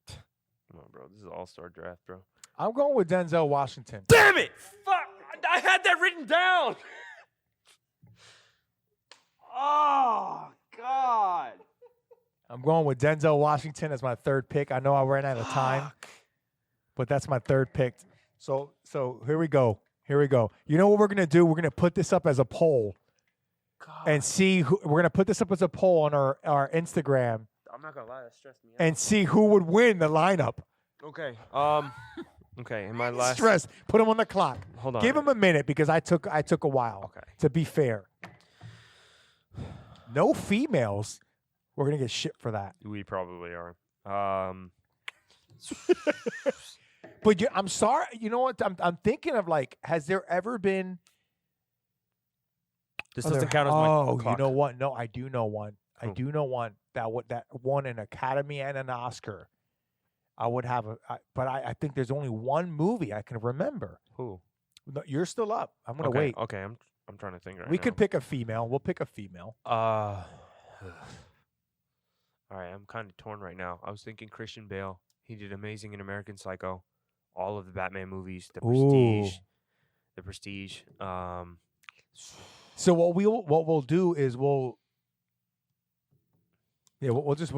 S2: Come on, bro. This is an all-star draft, bro.
S1: I'm going with Denzel Washington.
S2: Damn it! Fuck! I had that written down. Oh God!
S1: I'm going with Denzel Washington as my third pick. I know I ran out of time, but that's my third pick. So here we go. You know what we're gonna do? We're gonna put this up as a poll, and see who. We're gonna put this up as a poll on our Instagram.
S2: I'm not gonna lie, that stressed me out.
S1: And see who would win the lineup.
S2: Okay. Okay. In my last
S1: stress, put him on the clock.
S2: Hold on.
S1: Give him a minute because I took a while.
S2: Okay.
S1: To be fair. No females. We're gonna get shit for that.
S2: We probably are.
S1: But I'm sorry. You know what? I'm thinking of like, has there ever been?
S2: This doesn't count as my clock.
S1: You know what? No, I do know one. I do know one that won an Academy and an Oscar. I would have but I think there's only one movie I can remember.
S2: Who?
S1: No, you're still up. I'm gonna wait.
S2: Okay, I'm trying to think right now.
S1: We could pick a female. We'll pick a female.
S2: All right, I'm kind of torn right now. I was thinking Christian Bale. He did amazing in American Psycho, all of the Batman movies, The Prestige.
S1: So what we'll do is we'll just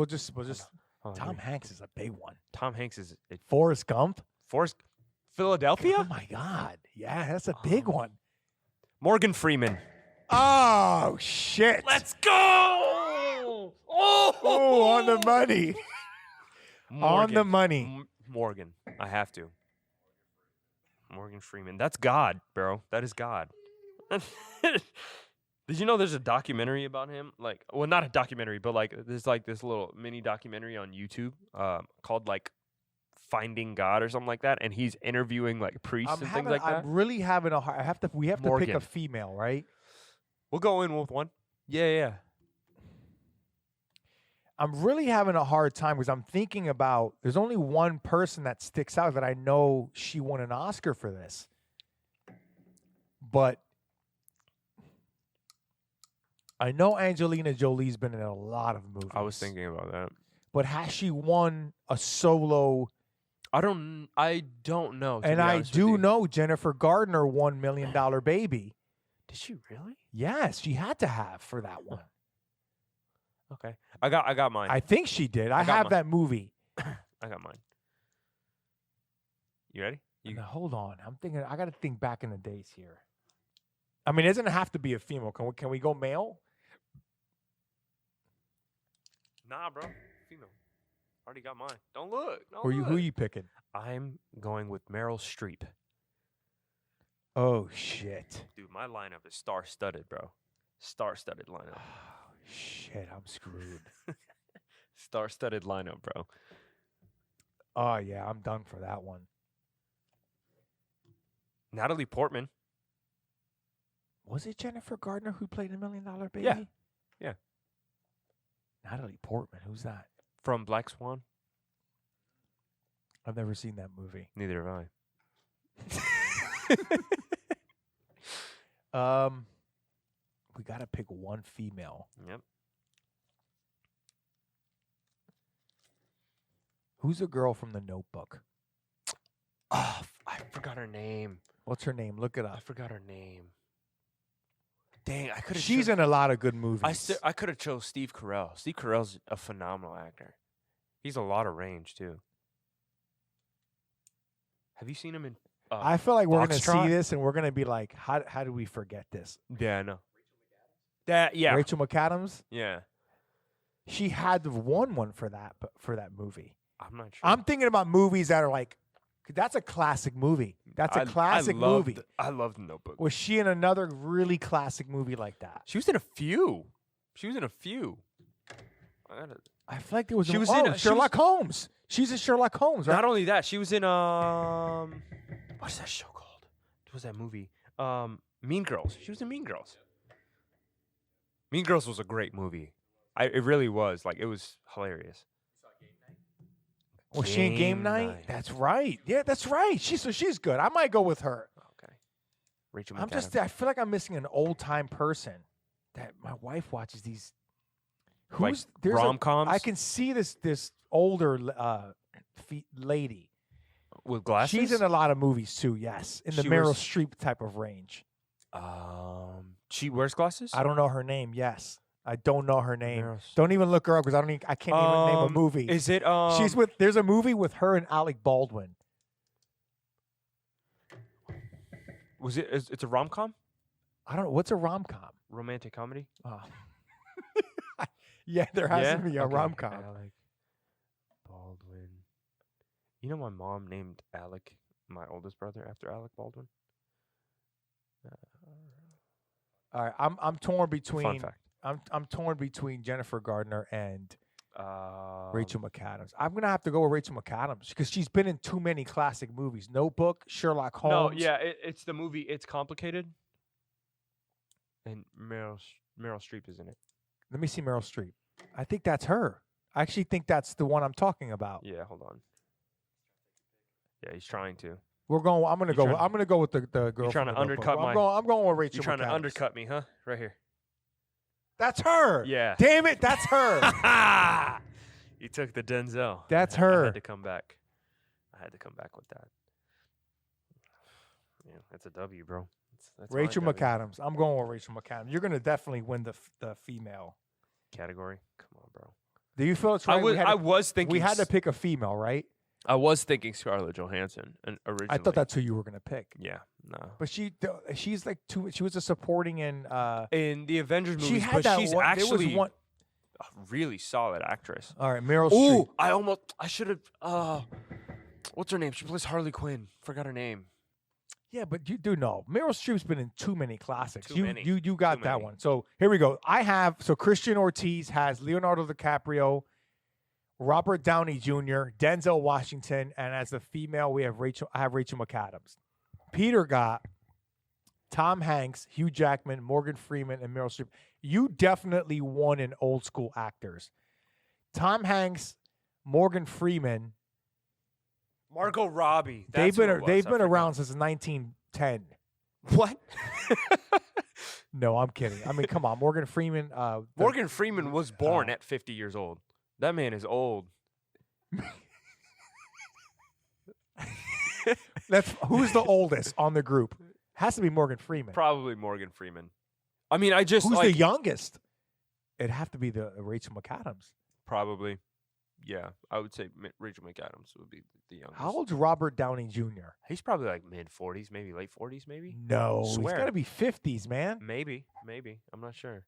S1: Tom Hanks is a big one.
S2: Tom Hanks is
S1: Forrest Gump.
S2: Philadelphia?
S1: Oh my God. Yeah, that's a big one.
S2: Morgan Freeman.
S1: Oh shit.
S2: Let's go!
S1: Oh, on the money. On the money.
S2: Morgan. I have to. Morgan Freeman. That's God, bro. That is God. Did you know there's a documentary about him? Like, well, not a documentary, but like there's like this little mini documentary on YouTube called like Finding God or something like that, and he's interviewing like priests and things like that.
S1: I'm really having a hard. We have to pick
S2: Morgan.
S1: a female, right?
S2: We'll go in with one. Yeah.
S1: I'm really having a hard time because I'm thinking about. There's only one person that sticks out that I know she won an Oscar for this, but I know Angelina Jolie's been in a lot of movies.
S2: I was thinking about that.
S1: But has she won a solo?
S2: I don't know.
S1: And I do know Jennifer Gardner won $1 Million Baby.
S2: Did she really?
S1: Yes, she had to have for that one.
S2: Okay. I got mine.
S1: I think she did. I
S2: got
S1: have
S2: mine.
S1: that movie.
S2: I got mine. You ready?
S1: Now, hold on. I'm thinking. I got to think back in the days here. I mean, it doesn't have to be a female. Can we go male?
S2: Nah, bro. Female. Already got mine. Don't look.
S1: Who are you picking?
S2: I'm going with Meryl Streep.
S1: Oh shit.
S2: Dude, my lineup is star-studded, bro. Star-studded lineup.
S1: Oh shit, I'm screwed.
S2: Star-studded lineup, bro.
S1: Oh yeah, I'm done for that one.
S2: Natalie Portman.
S1: Was it Jennifer Gardner who played $1 Million Baby?
S2: Yeah.
S1: Natalie Portman. Who's that?
S2: From Black Swan?
S1: I've never seen that movie.
S2: Neither have I.
S1: We got to pick one female.
S2: Yep.
S1: Who's the girl from The Notebook?
S2: Oh, I forgot her name.
S1: What's her name? Look it up.
S2: I forgot her name. Dang, I could have.
S1: She's in a lot of good movies.
S2: I could have chose Steve Carell. Steve Carell's a phenomenal actor. He's a lot of range too. Have you seen him in?
S1: I feel like we're gonna
S2: Foxtrot?
S1: see this and we're gonna be like, how do we forget this?
S2: Yeah, I know. Yeah.
S1: Rachel McAdams.
S2: Yeah.
S1: She had to have won one for that movie.
S2: I'm not sure.
S1: I'm thinking about movies that are like, that's a classic movie. That's a classic movie.
S2: I love The Notebook.
S1: Was she in another really classic movie like that?
S2: She was in a few.
S1: I feel like there was.
S2: She was
S1: in
S2: in
S1: Sherlock Holmes. She's in Sherlock Holmes, right?
S2: Not only that, she was in what's that show called? What was that movie? Mean Girls. She was in Mean Girls. Mean Girls was a great movie. It really was. Like, it was hilarious.
S1: Was she in Game Night? That's right. Yeah, that's right. She's good. I might go with her.
S2: Okay. Rachel McAdams.
S1: I feel like I'm missing an old time person that my wife watches these. There's
S2: rom-coms?
S1: I can see this older lady
S2: with glasses.
S1: She's in a lot of movies too. Yes, in the Meryl Streep type of range.
S2: She wears glasses.
S1: I don't know her name. Yes, I don't know her name. Don't even look her up because I can't even name a movie.
S2: Is it?
S1: There's a movie with her and Alec Baldwin.
S2: Was it? It's a rom-com.
S1: I don't know. What's a rom-com?
S2: Romantic comedy.
S1: Oh. Yeah, there has to be a rom-com.
S2: Alec Baldwin. You know, my mom named Alec, my oldest brother, after Alec Baldwin.
S1: All right, I'm torn between.
S2: Fun fact.
S1: I'm torn between Jennifer Gardner and Rachel McAdams. I'm gonna have to go with Rachel McAdams because she's been in too many classic movies. Notebook, Sherlock Holmes.
S2: No, yeah, it's the movie. It's Complicated. And Meryl Streep is in it.
S1: Let me see Meryl Streep. I think that's her. I actually think that's the one I'm talking about.
S2: Yeah, hold on. Yeah, he's trying to.
S1: I'm gonna go with the girl.
S2: You're trying to undercut
S1: I'm going with Rachel.
S2: You're trying
S1: McAdams.
S2: to undercut me, huh? Right here.
S1: That's her.
S2: Yeah.
S1: Damn it, that's her.
S2: You took the Denzel.
S1: That's her.
S2: I had to come back. With that. Yeah, that's a W, bro. That's
S1: Rachel
S2: my W.
S1: McAdams. I'm going with Rachel McAdams. You're gonna definitely win the female
S2: category. Come on, bro.
S1: Do you feel it's right?
S2: I was thinking
S1: we had to pick a female, right?
S2: I was thinking Scarlett Johansson originally.
S1: I thought that's who you were gonna pick.
S2: Yeah, no.
S1: But she's like she was a supporting in
S2: the Avengers movies,
S1: she had
S2: but
S1: that
S2: she's
S1: one,
S2: actually
S1: there was one.
S2: a really solid actress.
S1: All right, Meryl Streep.
S2: Ooh, I should have. What's her name? She plays Harley Quinn. Forgot her name.
S1: Yeah, but you do know Meryl Streep's been in too many classics.
S2: Too
S1: you
S2: many.
S1: you got
S2: Too
S1: that
S2: many.
S1: one. So here we go. Christian Ortiz has Leonardo DiCaprio, Robert Downey Jr., Denzel Washington, and as a female we have Rachel McAdams. Peter got Tom Hanks, Hugh Jackman, Morgan Freeman, and Meryl Streep. You definitely won in old school actors. Tom Hanks, Morgan Freeman.
S2: Margot Robbie.
S1: They've been around since 1910.
S2: What?
S1: No, I'm kidding. I mean, come on, Morgan Freeman.
S2: Morgan Freeman was born at 50 years old. That man is old.
S1: Who's the oldest on the group? Has to be Morgan Freeman.
S2: Probably Morgan Freeman. I mean, I just
S1: Who's
S2: like
S1: the youngest? It'd have to be the Rachel McAdams.
S2: probably. Yeah, I would say Rachel McAdams would be the youngest.
S1: How old's Robert Downey Jr.?
S2: He's probably like mid 40s, maybe late 40s, maybe.
S1: No,
S2: Swear.
S1: he's got to be 50s, man.
S2: Maybe. I'm not sure.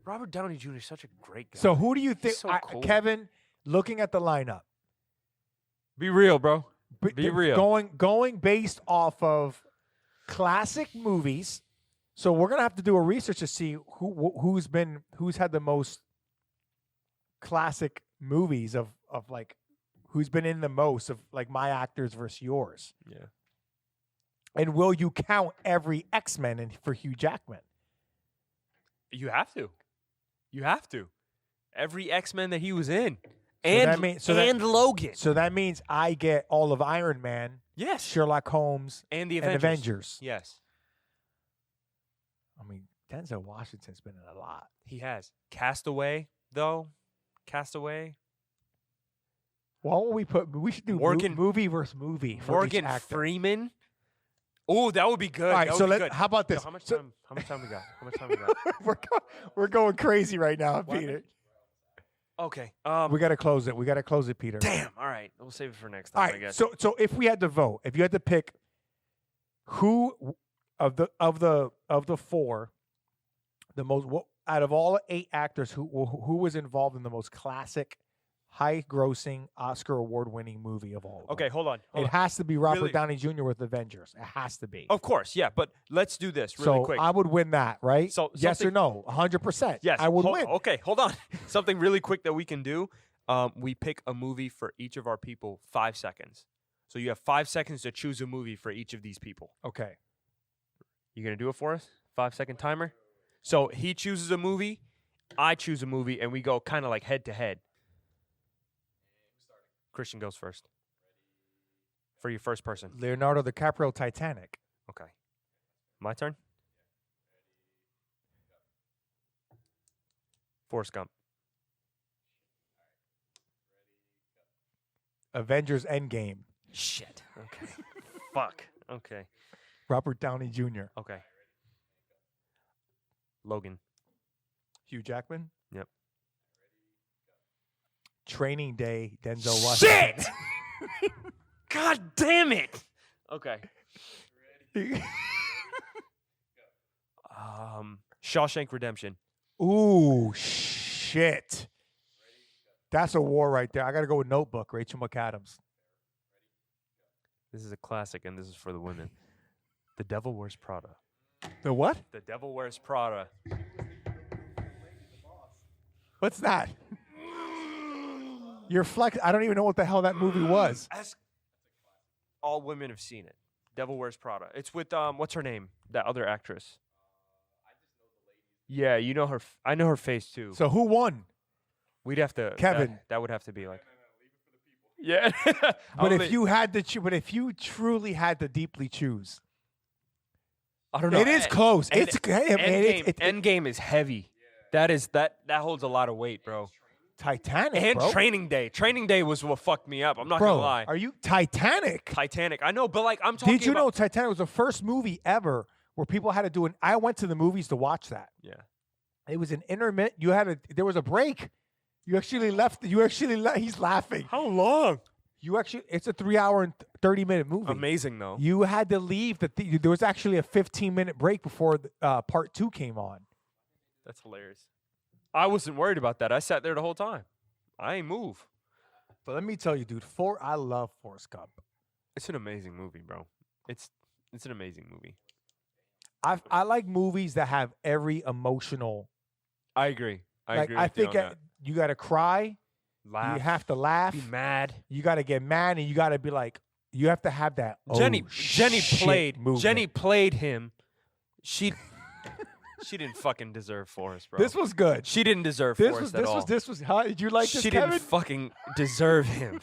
S2: Robert Downey Jr. is such a great guy.
S1: So who do you think,
S2: so cool.
S1: Kevin? Looking at the lineup,
S2: Be real, bro. Be real.
S1: Going based off of classic movies. So we're gonna have to do a research to see who's had the most classic movies of like who's been in the most of like my actors versus yours.
S2: Yeah.
S1: And will you count every X-Men for Hugh Jackman?
S2: You have to. You have to. Every X-Men that he was in.
S1: So
S2: And Logan.
S1: So that means I get all of Iron Man,
S2: Yes.
S1: Sherlock Holmes,
S2: And the
S1: and Avengers.
S2: Yes.
S1: I mean, Denzel Washington's been in a lot.
S2: He has. Castaway, though. Castaway.
S1: Well, we should do movie versus movie for
S2: Morgan
S1: each actor.
S2: Freeman. Oh, that would be good.
S1: All right,
S2: That
S1: so
S2: would be good.
S1: how about this?
S2: Yo, how much time we got? How much time we got?
S1: we're going crazy right now,
S2: What?
S1: Peter.
S2: Okay.
S1: We got to close it. Peter.
S2: Damn. All right. We'll save it for next
S1: All
S2: time,
S1: right.
S2: I guess.
S1: So if we had to vote, if you had to pick who of the four, the most out of all 8 actors, who was involved in the most classic, high-grossing, Oscar award-winning movie of all? Of them?
S2: Okay, hold on.
S1: It has to be Robert
S2: Really?
S1: Downey Jr. with Avengers. It has to be.
S2: Of course, yeah, but let's do this really quick.
S1: I would win that, right?
S2: So
S1: yes or
S2: something-
S1: no? 100%.
S2: Yes,
S1: I would win.
S2: Okay, hold on. Something really quick that we can do. We pick a movie for each of our people, 5 seconds. So you have 5 seconds to choose a movie for each of these people.
S1: Okay.
S2: You gonna do it for us? 5-second timer. So he chooses a movie, I choose a movie, and we go kind of like head to head. Christian goes first. For your first person.
S1: Leonardo DiCaprio, Titanic.
S2: Okay. My turn? Forrest Gump.
S1: Avengers Endgame.
S2: Shit. Okay. Fuck. Okay.
S1: Robert Downey Jr.
S2: Okay. Logan.
S1: Hugh Jackman.
S2: Yep.
S1: Training Day, Denzel Washington.
S2: Shit! God damn it! Okay. Shawshank Redemption.
S1: Ooh, shit. That's a war right there. I got to go with Notebook, Rachel McAdams.
S2: This is a classic, and this is for the women. The Devil Wears Prada.
S1: The what?
S2: The Devil Wears Prada.
S1: What's that? You're flex. I don't even know what the hell that movie was.
S2: All women have seen it. Devil Wears Prada. It's with what's her name? That other actress. Yeah, you know her. I know her face too.
S1: So who won?
S2: We'd have to.
S1: Kevin.
S2: That would have to be like. Yeah.
S1: But if you had to, but if you truly had to deeply choose,
S2: I don't know.
S1: it is close. It's
S2: Endgame is heavy. That holds a lot of weight, bro.
S1: Titanic,
S2: And
S1: bro.
S2: Training Day. Training Day was what fucked me up. I'm not
S1: Bro,
S2: gonna lie.
S1: are you Titanic?
S2: Titanic. I know, but like I'm talking.
S1: Did you know
S2: about,
S1: Titanic was the first movie ever where people had to do I went to the movies to watch that.
S2: Yeah.
S1: It was an intermittent. There was a break. You actually left. You actually He's laughing.
S2: How long?
S1: It's a 3 hour and 30-minute movie.
S2: Amazing though.
S1: You had to leave there was actually a 15-minute break before part 2 came on.
S2: That's hilarious. I wasn't worried about that. I sat there the whole time. I ain't move.
S1: But let me tell you, dude, I love Forrest Gump.
S2: It's an amazing movie, bro. It's an amazing movie.
S1: I like movies that have every emotional.
S2: I agree.
S1: I think you got to cry.
S2: Laugh.
S1: You have to laugh.
S2: Be mad.
S1: You got to get mad, and you got to be like, you have to have that.
S2: Jenny
S1: shit
S2: played.
S1: movement.
S2: Jenny played him. She didn't fucking deserve Forrest, bro.
S1: This was good.
S2: She didn't deserve Forrest at all.
S1: This was. How did you like this?
S2: She
S1: Kevin?
S2: didn't fucking deserve him.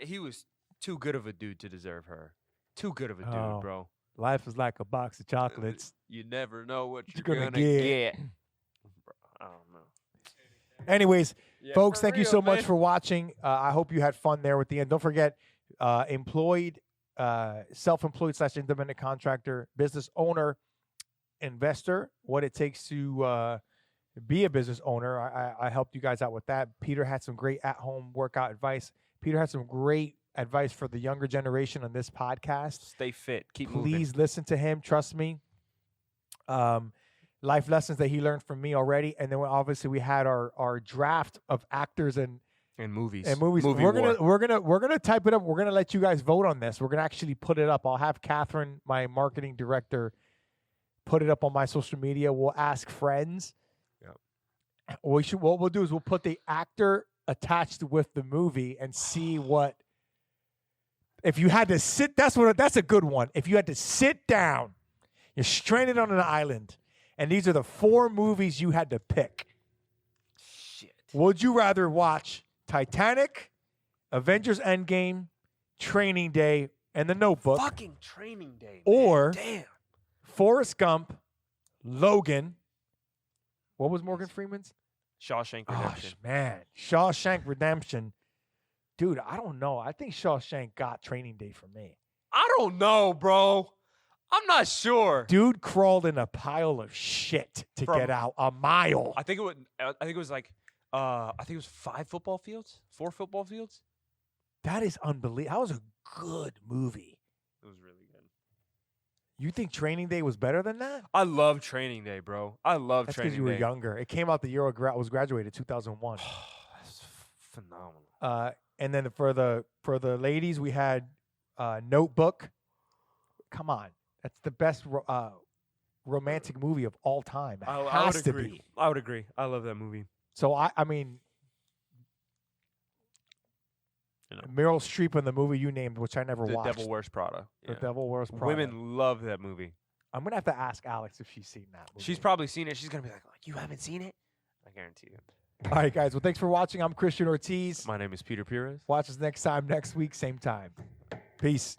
S2: He was too good of a dude to deserve her. Too good of a dude, bro.
S1: Life is like a box of chocolates.
S2: You never know what you're
S1: gonna
S2: gonna get. Bro, I don't know.
S1: Anyways, folks, thank you
S2: real,
S1: so much
S2: man.
S1: for watching. I hope you had fun there with the end. Don't forget, employed, self-employed / independent contractor, business owner, investor, what it takes to be a business owner. I helped you guys out with that. Peter had some great at-home workout advice. Peter had some great advice for the younger generation on this podcast.
S2: Stay fit. Keep moving.
S1: Please listen to him. Trust me. Life lessons that he learned from me already. And then obviously we had our draft of actors and
S2: movies.
S1: We're gonna type it up. We're gonna let you guys vote on this. We're gonna actually put it up. I'll have Catherine, my marketing director, put it up on my social media. We'll ask friends.
S2: Yep.
S1: What we'll do is we'll put the actor attached with the movie and see what. If you had to sit, that's a good one. If you had to sit down, you're stranded on an island, and these are the 4 movies you had to pick.
S2: Shit.
S1: Would you rather watch Titanic, Avengers Endgame, Training Day, and The Notebook?
S2: Fucking Training Day, man.
S1: Or
S2: damn.
S1: Forrest Gump, Logan. What was Morgan Freeman's?
S2: Shawshank Redemption.
S1: Oh, man. Shawshank Redemption. Dude, I don't know. I think Shawshank got Training Day for me.
S2: I don't know, bro. I'm not sure.
S1: Dude crawled in a pile of shit to get out a mile.
S2: I think it was 5 football fields, 4 football fields.
S1: That is unbelievable. That was a good movie.
S2: It was really good.
S1: You think Training Day was better than that?
S2: I love Training Day, bro. I love
S1: That's
S2: Training
S1: because you were
S2: Day.
S1: younger. It came out the year I was graduated, 2001.
S2: That's phenomenal.
S1: And then for the ladies, we had Notebook. Come on, that's the best romantic movie of all time. It has to be.
S2: I would agree. I love that movie.
S1: So I mean, Meryl Streep in the movie you named, which I never watched.
S2: The Devil Wears Prada.
S1: The Devil Wears Prada.
S2: Women love that movie.
S1: I'm gonna have to ask Alex if she's seen that movie.
S2: She's probably seen it. She's gonna be like, "You haven't seen it?" I guarantee you.
S1: All right, guys. Well, thanks for watching. I'm Christian Ortiz.
S2: My name is Peter Pires.
S1: Watch us next time, next week, same time. Peace.